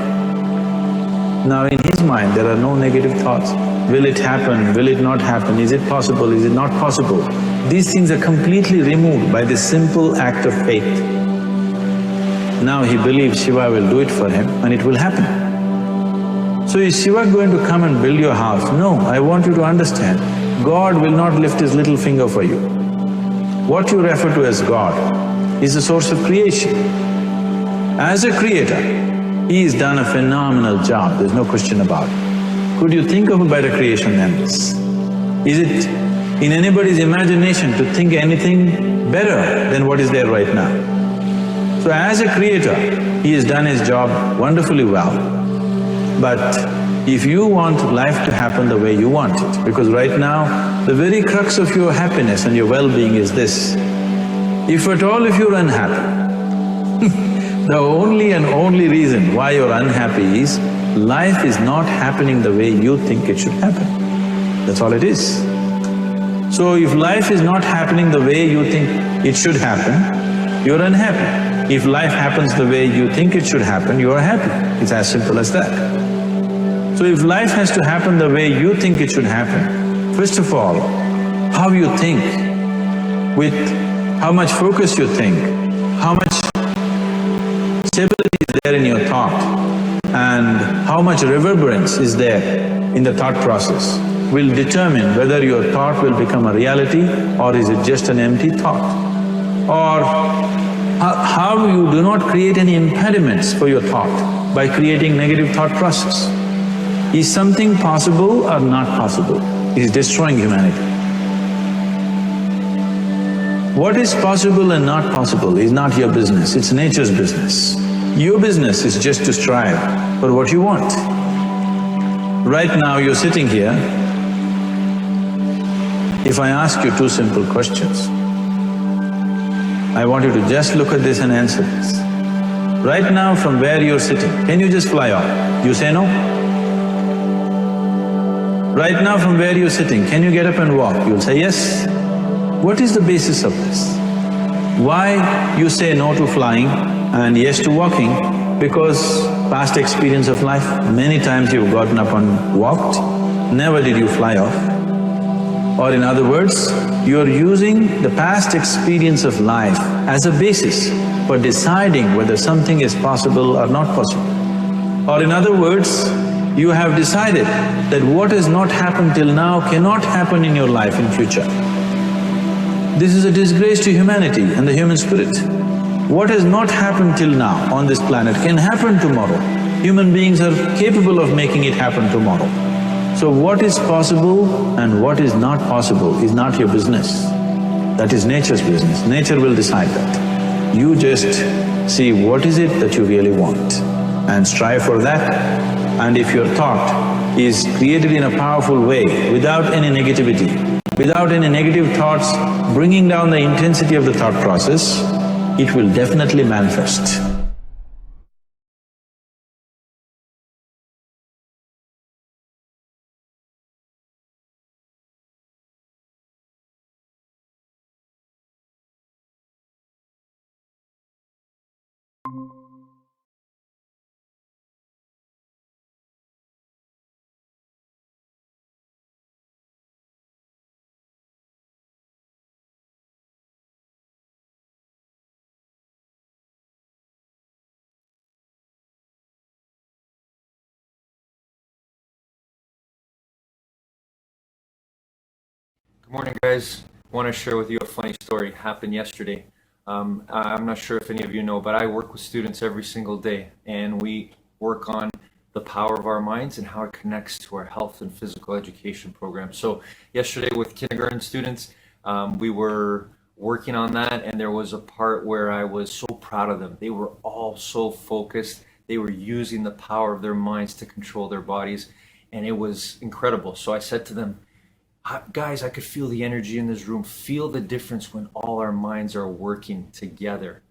Now in his mind there are no negative thoughts. Will it happen? Will it not happen? Is it possible? Is it not possible? These things are completely removed by this simple act of faith. Now he believes Shiva will do it for him and it will happen. So is Shiva going to come and build your house? No, I want you to understand, God will not lift his little finger for you. What you refer to as God is the source of creation. As a creator, he has done a phenomenal job, there's no question about it. Could you think of a better creation than this? Is it in anybody's imagination to think anything better than what is there right now? So as a creator, he has done his job wonderfully well, but if you want life to happen the way you want it. Because right now, the very crux of your happiness and your well-being is this. If at all if you're unhappy, the only and only reason why you're unhappy is life is not happening the way you think it should happen. That's all it is. So if life is not happening the way you think it should happen, you're unhappy. If life happens the way you think it should happen, you're happy. It's as simple as that. So if life has to happen the way you think it should happen, first of all, how you think, with how much focus you think, how much stability is there in your thought, and how much reverberance is there in the thought process will determine whether your thought will become a reality or is it just an empty thought. Or how you do not create any impediments for your thought by creating negative thought process. Is something possible or not possible? Is destroying humanity. What is possible and not possible is not your business, it's nature's business. Your business is just to strive for what you want. Right now you're sitting here. If I ask you two simple questions, I want you to just look at this and answer this. Right now from where you're sitting, can you just fly off? You say no? Right now from where you're sitting, can you get up and walk? You'll say yes. What is the basis of this? Why you say no to flying and yes to walking? Because past experience of life, many times you've gotten up and walked, never did you fly off. Or in other words, you're using the past experience of life as a basis for deciding whether something is possible or not possible. Or in other words, you have decided that what has not happened till now cannot happen in your life in future. This is a disgrace to humanity and the human spirit. What has not happened till now on this planet can happen tomorrow. Human beings are capable of making it happen tomorrow. So what is possible and what is not possible is not your business. That is nature's business. Nature will decide that. You just see what is it that you really want and strive for that. And if your thought is created in a powerful way, without any negativity, without any negative thoughts bringing down the intensity of the thought process, it will definitely manifest. Good morning, guys. I want to share with you a funny story. Happened yesterday. I'm not sure if any of you know, but I work with students every single day, and we work on the power of our minds and how it connects to our health and physical education program. So yesterday with kindergarten students, we were working on that, and there was a part where I was so proud of them. They were all so focused. They were using the power of their minds to control their bodies, and it was incredible. So I said to them, guys, I could feel the energy in this room. Feel the difference when all our minds are working together.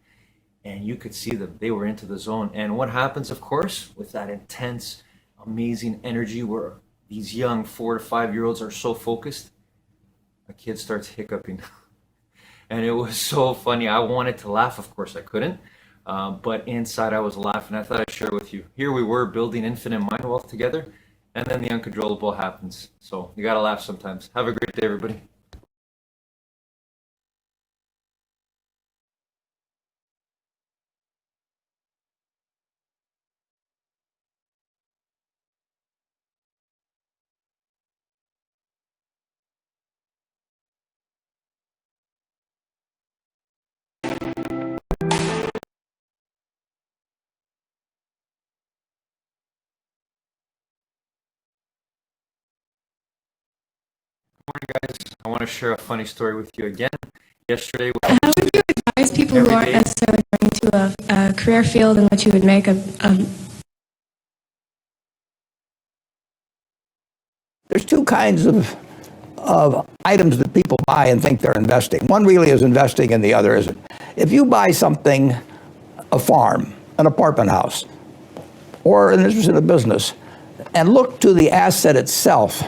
And you could see them. They were into the zone. And what happens, of course, with that intense, amazing energy where these young 4 to 5-year-olds are so focused, a kid starts hiccuping. And it was so funny. I wanted to laugh. Of course, I couldn't. But inside, I was laughing. I thought I'd share with you. Here we were building infinite mind wealth together. And then the uncontrollable happens. So you gotta laugh sometimes. Have a great day, everybody. Morning, guys. I want to share a funny story with you again. Yesterday, how would you advise people who aren't necessarily going to a career field in which you would make a There's two kinds of items that people buy and think they're investing. One really is investing and the other isn't. If you buy something, a farm, an apartment house, or an interest in a business, and look to the asset itself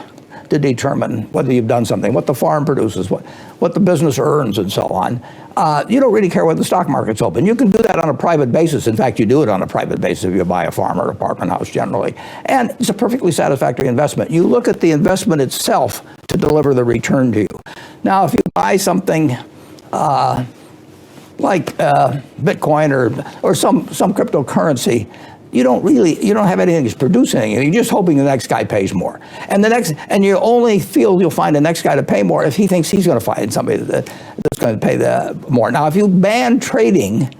to determine whether you've done something, what the farm produces, what the business earns, and so on. You don't really care whether the stock market's open. You can do that on a private basis. In fact, you do it on a private basis if you buy a farm or apartment house generally. And it's a perfectly satisfactory investment. You look at the investment itself to deliver the return to you. Now, if you buy something like Bitcoin or some cryptocurrency, you don't have anything that's producing anything. You're just hoping the next guy pays more. And you only feel you'll find the next guy to pay more if he thinks he's going to find somebody that's going to pay more. Now, if you ban trading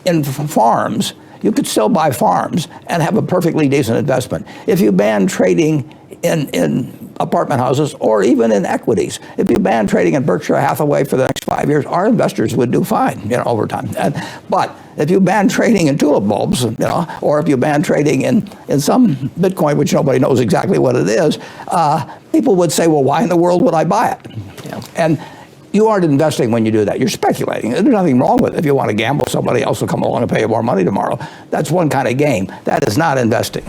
in farms, you could still buy farms and have a perfectly decent investment. If you ban trading in apartment houses or even in equities, if you ban trading in Berkshire Hathaway for the next 5 years, our investors would do fine, over time. But if you ban trading in tulip bulbs, or if you ban trading in some Bitcoin, which nobody knows exactly what it is, people would say, well, why in the world would I buy it? And you aren't investing when you do that. You're speculating. There's nothing wrong with it. If you want to gamble, somebody else will come along and pay you more money tomorrow. That's one kind of game. That is not investing.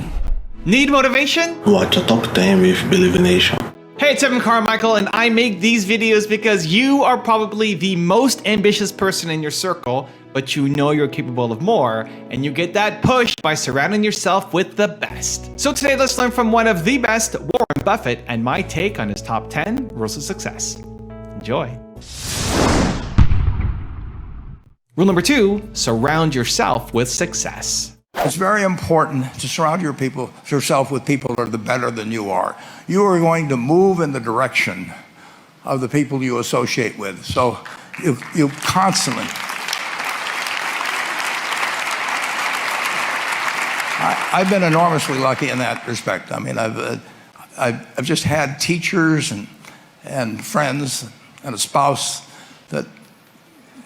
Need motivation? Watch a top 10 with Believe Nation. Hey, it's Evan Carmichael, and I make these videos because you are probably the most ambitious person in your circle, but you know you're capable of more, and you get that push by surrounding yourself with the best. So today, let's learn from one of the best, Warren Buffett, and my take on his top 10 rules of success. Enjoy. Rule number 2, surround yourself with success. It's very important to surround yourself with people that are better than you are. You are going to move in the direction of the people you associate with. So you constantly. I've been enormously lucky in that respect. I mean, I've just had teachers and friends and a spouse that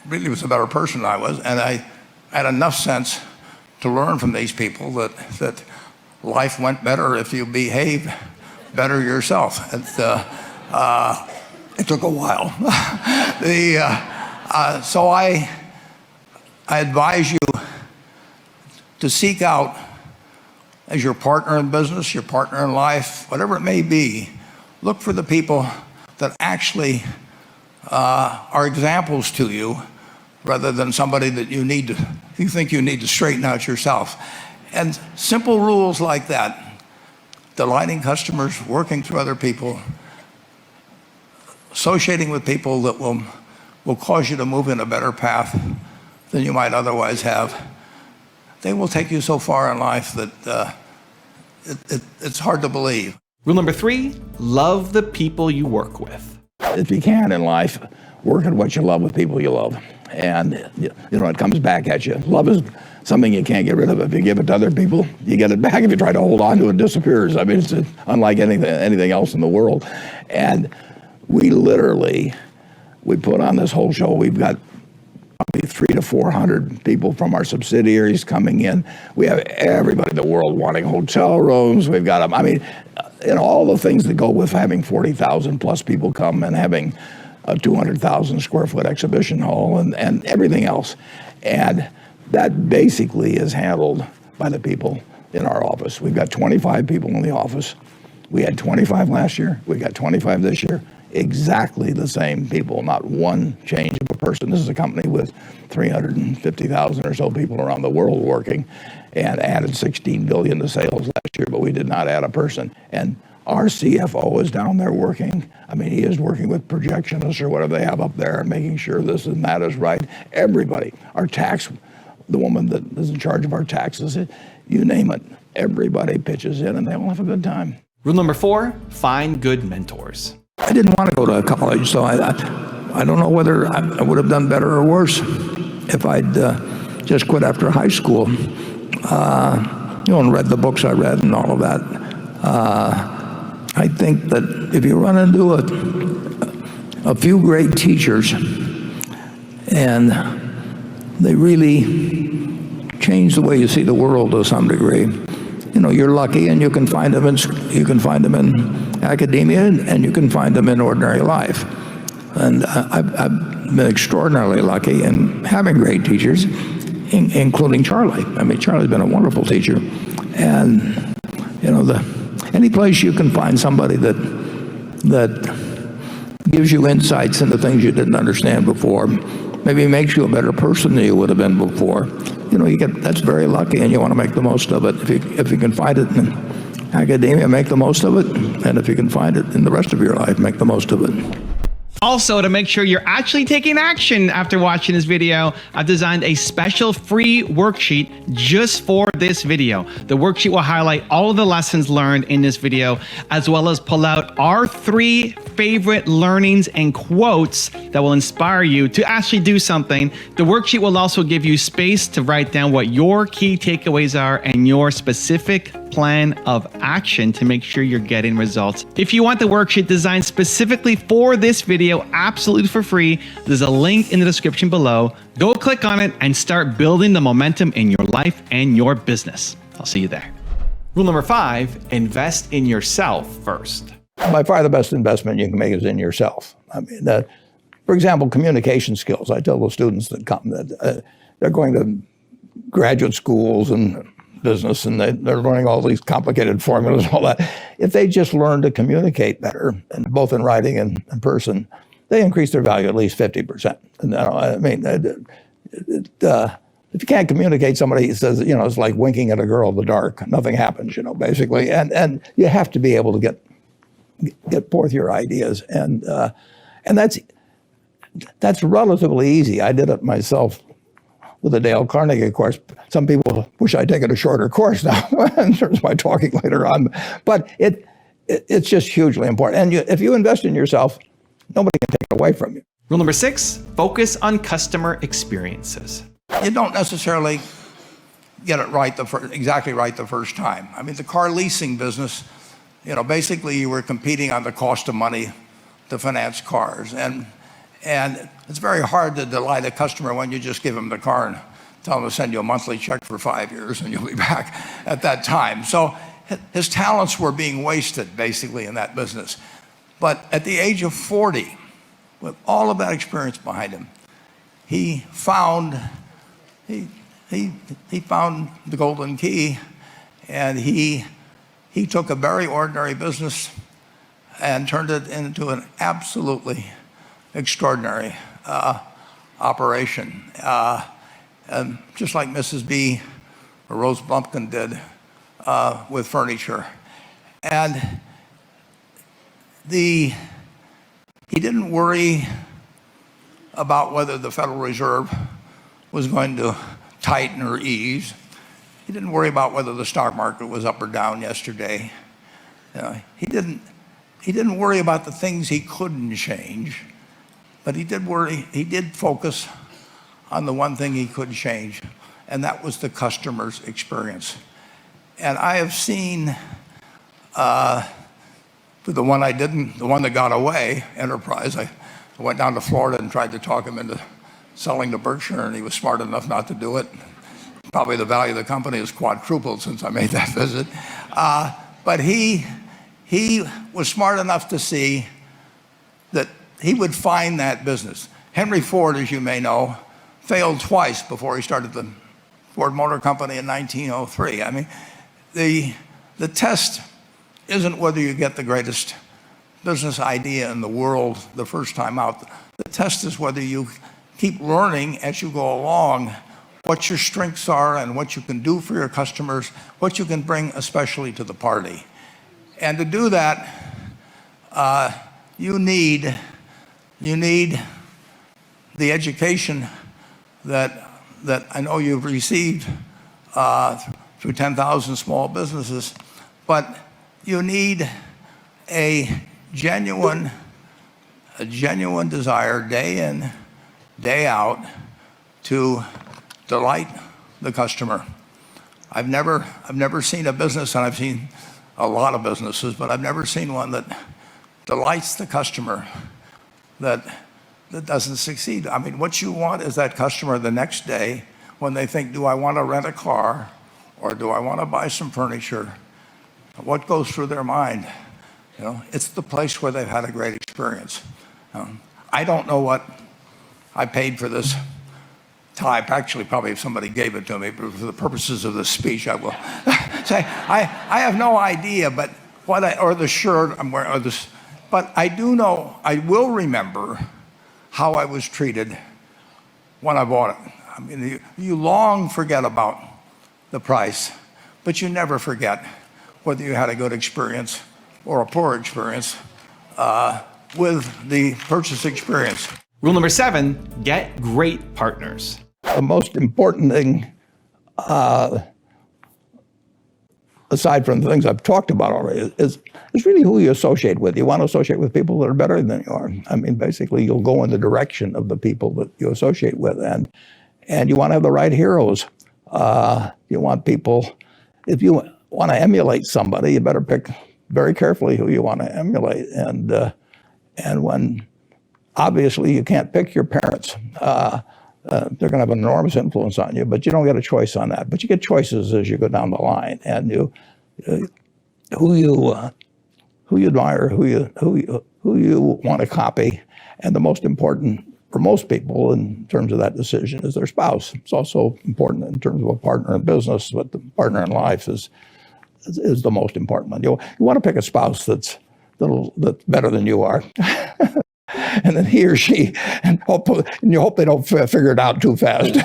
really was a better person than I was, and I had enough sense to learn from these people that life went better if you behave better yourself. It took a while. So I advise you to seek out, as your partner in business, your partner in life, whatever it may be, look for the people that actually are examples to you, rather than somebody that you think you need to straighten out yourself. And simple rules like that, delighting customers, working through other people, associating with people that will cause you to move in a better path than you might otherwise have, they will take you so far in life that it's hard to believe. Rule number 3, love the people you work with. If you can in life, work at what you love with people you love. And it comes back at you. Love is something you can't get rid of. If you give it to other people, you get it back. If you try to hold on to it, it disappears. I mean, it's unlike anything else in the world. And we put on this whole show. We've got probably 300 to 400 people from our subsidiaries coming in. We have everybody in the world wanting hotel rooms. We've got them. I mean, all the things that go with having 40,000 plus people come and having a 200,000 square foot exhibition hall and everything else. And that basically is handled by the people in our office. We've got 25 people in the office. We had 25 last year. We got 25 this year. Exactly the same people, not one change of a person. This is a company with 350,000 or so people around the world working, and added 16 billion to sales last year, but we did not add a person. And our CFO is down there working. I mean, he is working with projectionists or whatever they have up there and making sure this and that is right. Everybody, our tax, the woman that is in charge of our taxes, you name it, everybody pitches in and they all have a good time. Rule number 4, find good mentors. I didn't want to go to college, so I don't know whether I would have done better or worse if I'd just quit after high school, and read the books I read and all of that. I think that if you run into a few great teachers and they really change the way you see the world to some degree, you're lucky, and you can find them in academia, and you can find them in ordinary life. And I've been extraordinarily lucky in having great teachers, including Charlie. I mean, Charlie's been a wonderful teacher. And, any place you can find somebody that gives you insights into things you didn't understand before, maybe makes you a better person than you would have been before, that's very lucky, and you want to make the most of it. If you can find it in academia, make the most of it. And if you can find it in the rest of your life, make the most of it. Also, to make sure you're actually taking action after watching this video, I've designed a special free worksheet just for this video. The worksheet will highlight all of the lessons learned in this video, as well as pull out our 3 favorite learnings and quotes that will inspire you to actually do something. The worksheet will also give you space to write down what your key takeaways are and your specific plan of action to make sure you're getting results. If you want the worksheet designed specifically for this video, absolutely for free, there's a link in the description below. Go click on it and start building the momentum in your life and your business. I'll see you there. Rule number 5, invest in yourself first. By far the best investment you can make is in yourself. I mean, for example, communication skills. I tell the students that come that they're going to graduate schools and business, and they're learning all these complicated formulas and all that. If they just learn to communicate better, and both in writing and in person, they increase their value at least 50%. And, I mean, if you can't communicate, somebody says, it's like winking at a girl in the dark. Nothing happens, basically. And you have to be able to get forth your ideas, and that's relatively easy. I did it myself with the Dale Carnegie course. Some people wish I'd taken a shorter course now in terms of my talking later on, but it's just hugely important. And if you invest in yourself, nobody can take it away from you. Rule number 6, focus on customer experiences. You don't necessarily get it right exactly right the first time. I mean, the car leasing business, basically you were competing on the cost of money to finance cars. And it's very hard to delight a customer when you just give them the car and tell them to send you a monthly check for 5 years and you'll be back at that time. So his talents were being wasted basically in that business. But at the age of 40, with all of that experience behind him, he found the golden key, and he took a very ordinary business and turned it into an absolutely extraordinary operation, and just like Mrs. B or Rose Bumpkin did with furniture. And he didn't worry about whether the Federal Reserve was going to tighten or ease. He didn't worry about whether the stock market was up or down yesterday. He didn't worry about the things he couldn't change. But he did focus on the one thing he could change, and that was the customer's experience. And I have seen the one that got away, Enterprise. I went down to Florida and tried to talk him into selling to Berkshire, and he was smart enough not to do it. Probably the value of the company has quadrupled since I made that visit. But he was smart enough to see that he would find that business. Henry Ford, as you may know, failed twice before he started the Ford Motor Company in 1903. I mean, the test isn't whether you get the greatest business idea in the world the first time out. The test is whether you keep learning as you go along what your strengths are and what you can do for your customers, what you can bring especially to the party. And to do that, you need the education that I know you've received through 10,000 small businesses, but you need a genuine desire day in, day out to delight the customer. I've never seen a business, and I've seen a lot of businesses, but I've never seen one that delights the customer that doesn't succeed. I mean, what you want is that customer the next day when they think, do I want to rent a car or do I want to buy some furniture? What goes through their mind? It's the place where they've had a great experience. I don't know what I paid for this tie. Actually, probably if somebody gave it to me, but for the purposes of this speech, I will say I have no idea. But or the shirt I'm wearing, or this, but I do know. I will remember how I was treated when I bought it. I mean, you long forget about the price, but you never forget whether you had a good experience or a poor experience with the purchase experience. Rule number 7, get great partners. The most important thing, aside from the things I've talked about already, is really who you associate with. You want to associate with people that are better than you are. I mean, basically, you'll go in the direction of the people that you associate with, and you want to have the right heroes. You want people, if you want to emulate somebody, you better pick very carefully who you want to emulate. And when obviously you can't pick your parents, they're going to have an enormous influence on you, but you don't get a choice on that. But you get choices as you go down the line, and who you admire, who you want to copy, and the most important for most people in terms of that decision is their spouse. It's also important in terms of a partner in business, but the partner in life is the most important one. You want to pick a spouse that's better than you are. And then he or she, and you hope they don't figure it out too fast.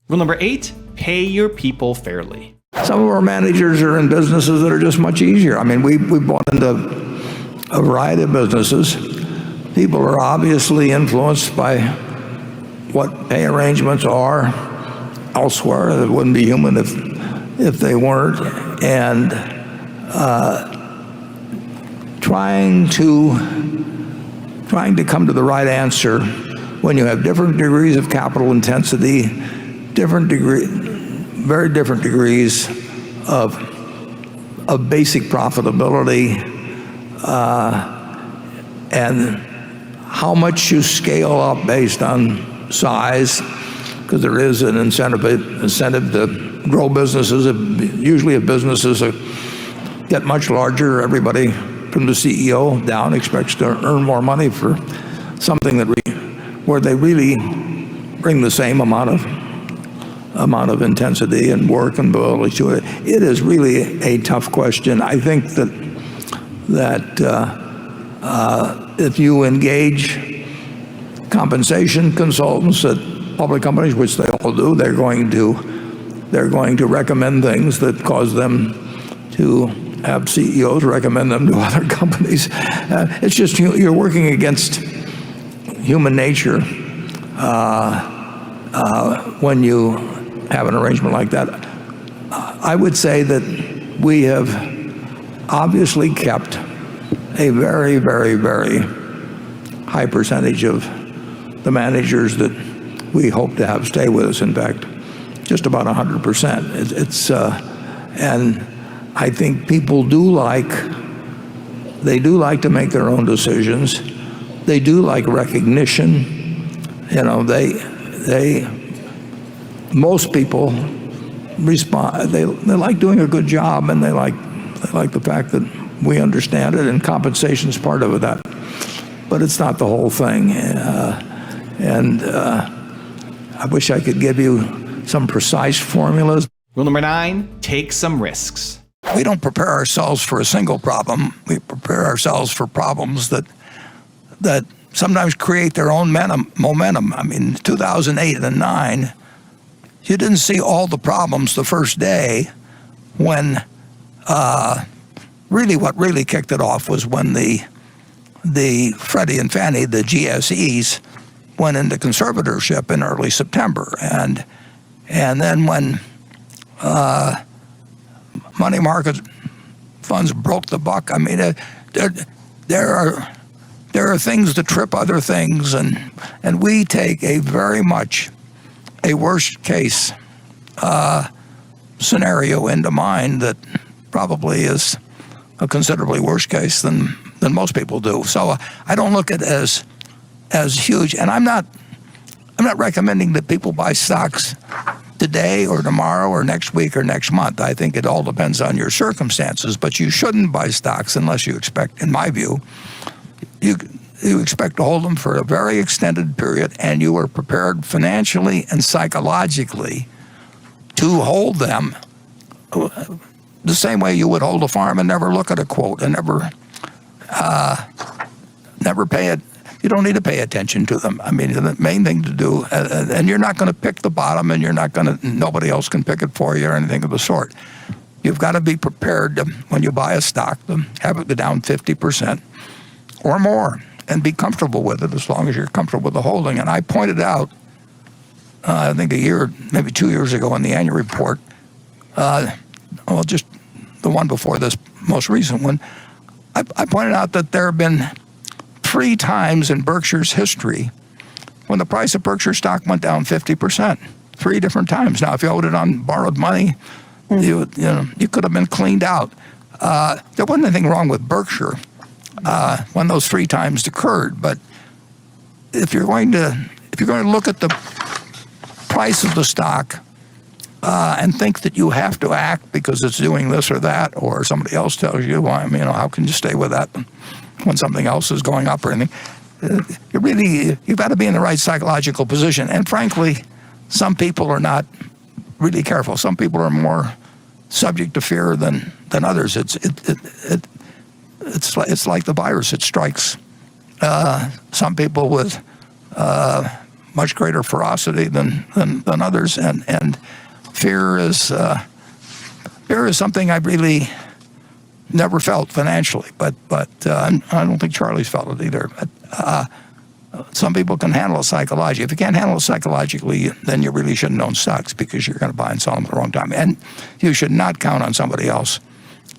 Rule number 8, pay your people fairly. Some of our managers are in businesses that are just much easier. I mean, we bought into a variety of businesses. People are obviously influenced by what pay arrangements are elsewhere. It wouldn't be human if they weren't. And trying to come to the right answer when you have different degrees of capital intensity, very different degrees of basic profitability, and how much you scale up based on size, because there is an incentive to grow businesses. Usually if businesses get much larger, everybody from the CEO down expects to earn more money for something where they really bring the same amount of intensity and work and ability to it. It is really a tough question. I think that if you engage compensation consultants at public companies, which they all do, they're going to recommend things that cause them to have CEOs recommend them to other companies. It's just you're working against human nature when you have an arrangement like that. I would say that we have obviously kept a very, very, very high percentage of the managers that we hope to have stay with us. In fact, just about 100%. And I think people do like to make their own decisions. They do like recognition. Most people respond. They like doing a good job, and they like the fact that we understand it, and compensation is part of that. But it's not the whole thing. And I wish I could give you some precise formulas. Rule number 9, take some risks. We don't prepare ourselves for a single problem. We prepare ourselves for problems that sometimes create their own momentum. I mean, 2008 and 2009, you didn't see all the problems the first day when what really kicked it off was when the Freddie and Fannie, the GSEs, went into conservatorship in early September. And then when money market funds broke the buck, I mean, there are things that trip other things, and we take a very much a worst case scenario into mind that probably is a considerably worse case than most people do. So I don't look at it as huge, and I'm not recommending that people buy stocks today or tomorrow or next week or next month. I think it all depends on your circumstances, but you shouldn't buy stocks unless you expect, in my view, you expect to hold them for a very extended period and you are prepared financially and psychologically to hold them the same way you would hold a farm and never look at a quote and never pay it. You don't need to pay attention to them. I mean, the main thing to do, and you're not going to pick the bottom, and nobody else can pick it for you or anything of the sort. You've got to be prepared to, when you buy a stock, to have it go down 50% or more, and be comfortable with it as long as you're comfortable with the holding. And I pointed out, I think a year, maybe 2 years ago in the annual report, just the one before this most recent one, I pointed out that there have been 3 times in Berkshire's history when the price of Berkshire stock went down 50%. 3 different times. Now, if you owed it on borrowed money, you could have been cleaned out. There wasn't anything wrong with Berkshire when those 3 times occurred. But if you're going to look at the price of the stock and think that you have to act because it's doing this or that, or somebody else tells you, well, how can you stay with that when something else is going up or anything? You've got to be in the right psychological position. And frankly, some people are not really careful. Some people are more subject to fear than others. It's like the virus. It strikes some people with much greater ferocity than others. And fear is something I've really never felt financially, but I don't think Charlie's felt it either. But some people can handle it psychologically. If you can't handle it psychologically, then you really shouldn't own stocks because you're going to buy and sell them at the wrong time. And you should not count on somebody else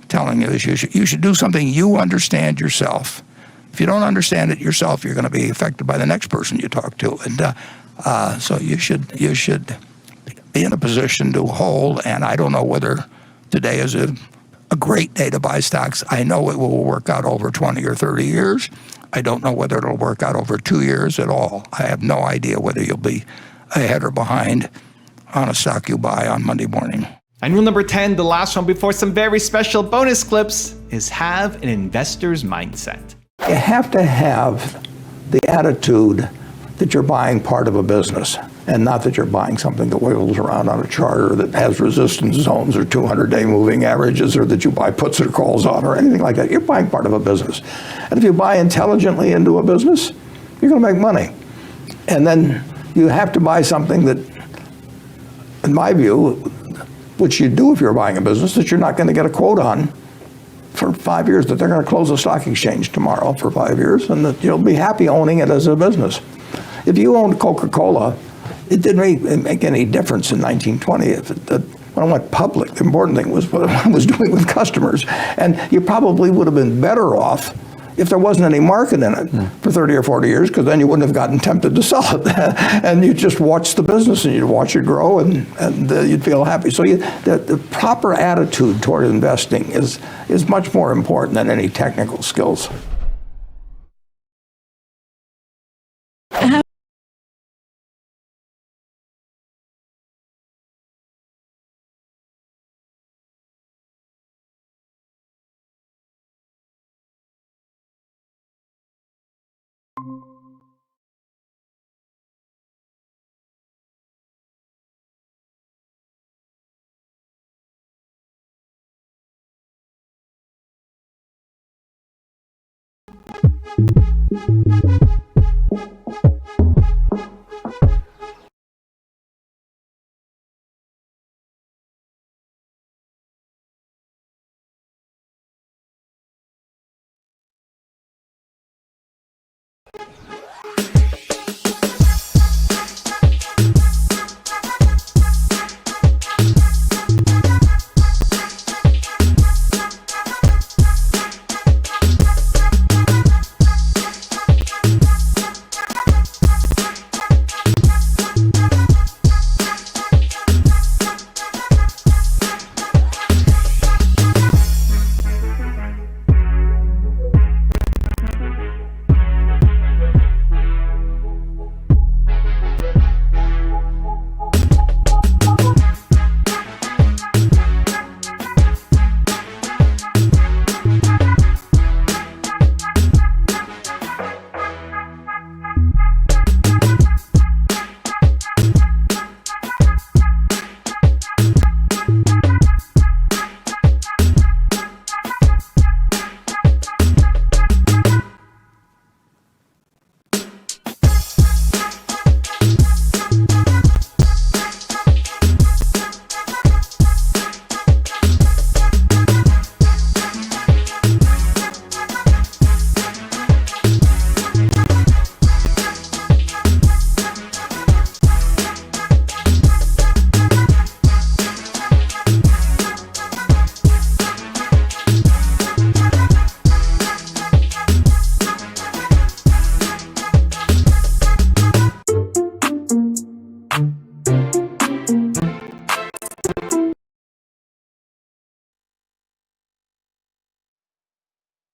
telling you this. You should do something you understand yourself. If you don't understand it yourself, you're going to be affected by the next person you talk to. And so you should be in a position to hold. And I don't know whether today is a great day to buy stocks. I know it will work out over 20 or 30 years. I don't know whether it'll work out over 2 years at all. I have no idea whether you'll be ahead or behind on a stock you buy on Monday morning. And rule number 10, the last one before some very special bonus clips, is have an investor's mindset. You have to have the attitude that you're buying part of a business and not that you're buying something that wiggles around on a chart or that has resistance zones or 200-day moving averages or that you buy puts or calls on or anything like that. You're buying part of a business. And if you buy intelligently into a business, you're going to make money. And then you have to buy something that, in my view, which you do if you're buying a business, that you're not going to get a quote on for 5 years, that they're going to close the stock exchange tomorrow for 5 years, and that you'll be happy owning it as a business. If you owned Coca-Cola, it didn't really make any difference in 1920. When I went public, the important thing was what I was doing with customers. And you probably would have been better off if there wasn't any market in it for 30 or 40 years, because then you wouldn't have gotten tempted to sell it. And you'd just watch the business and you'd watch it grow and you'd feel happy. So the proper attitude toward investing is much more important than any technical skills.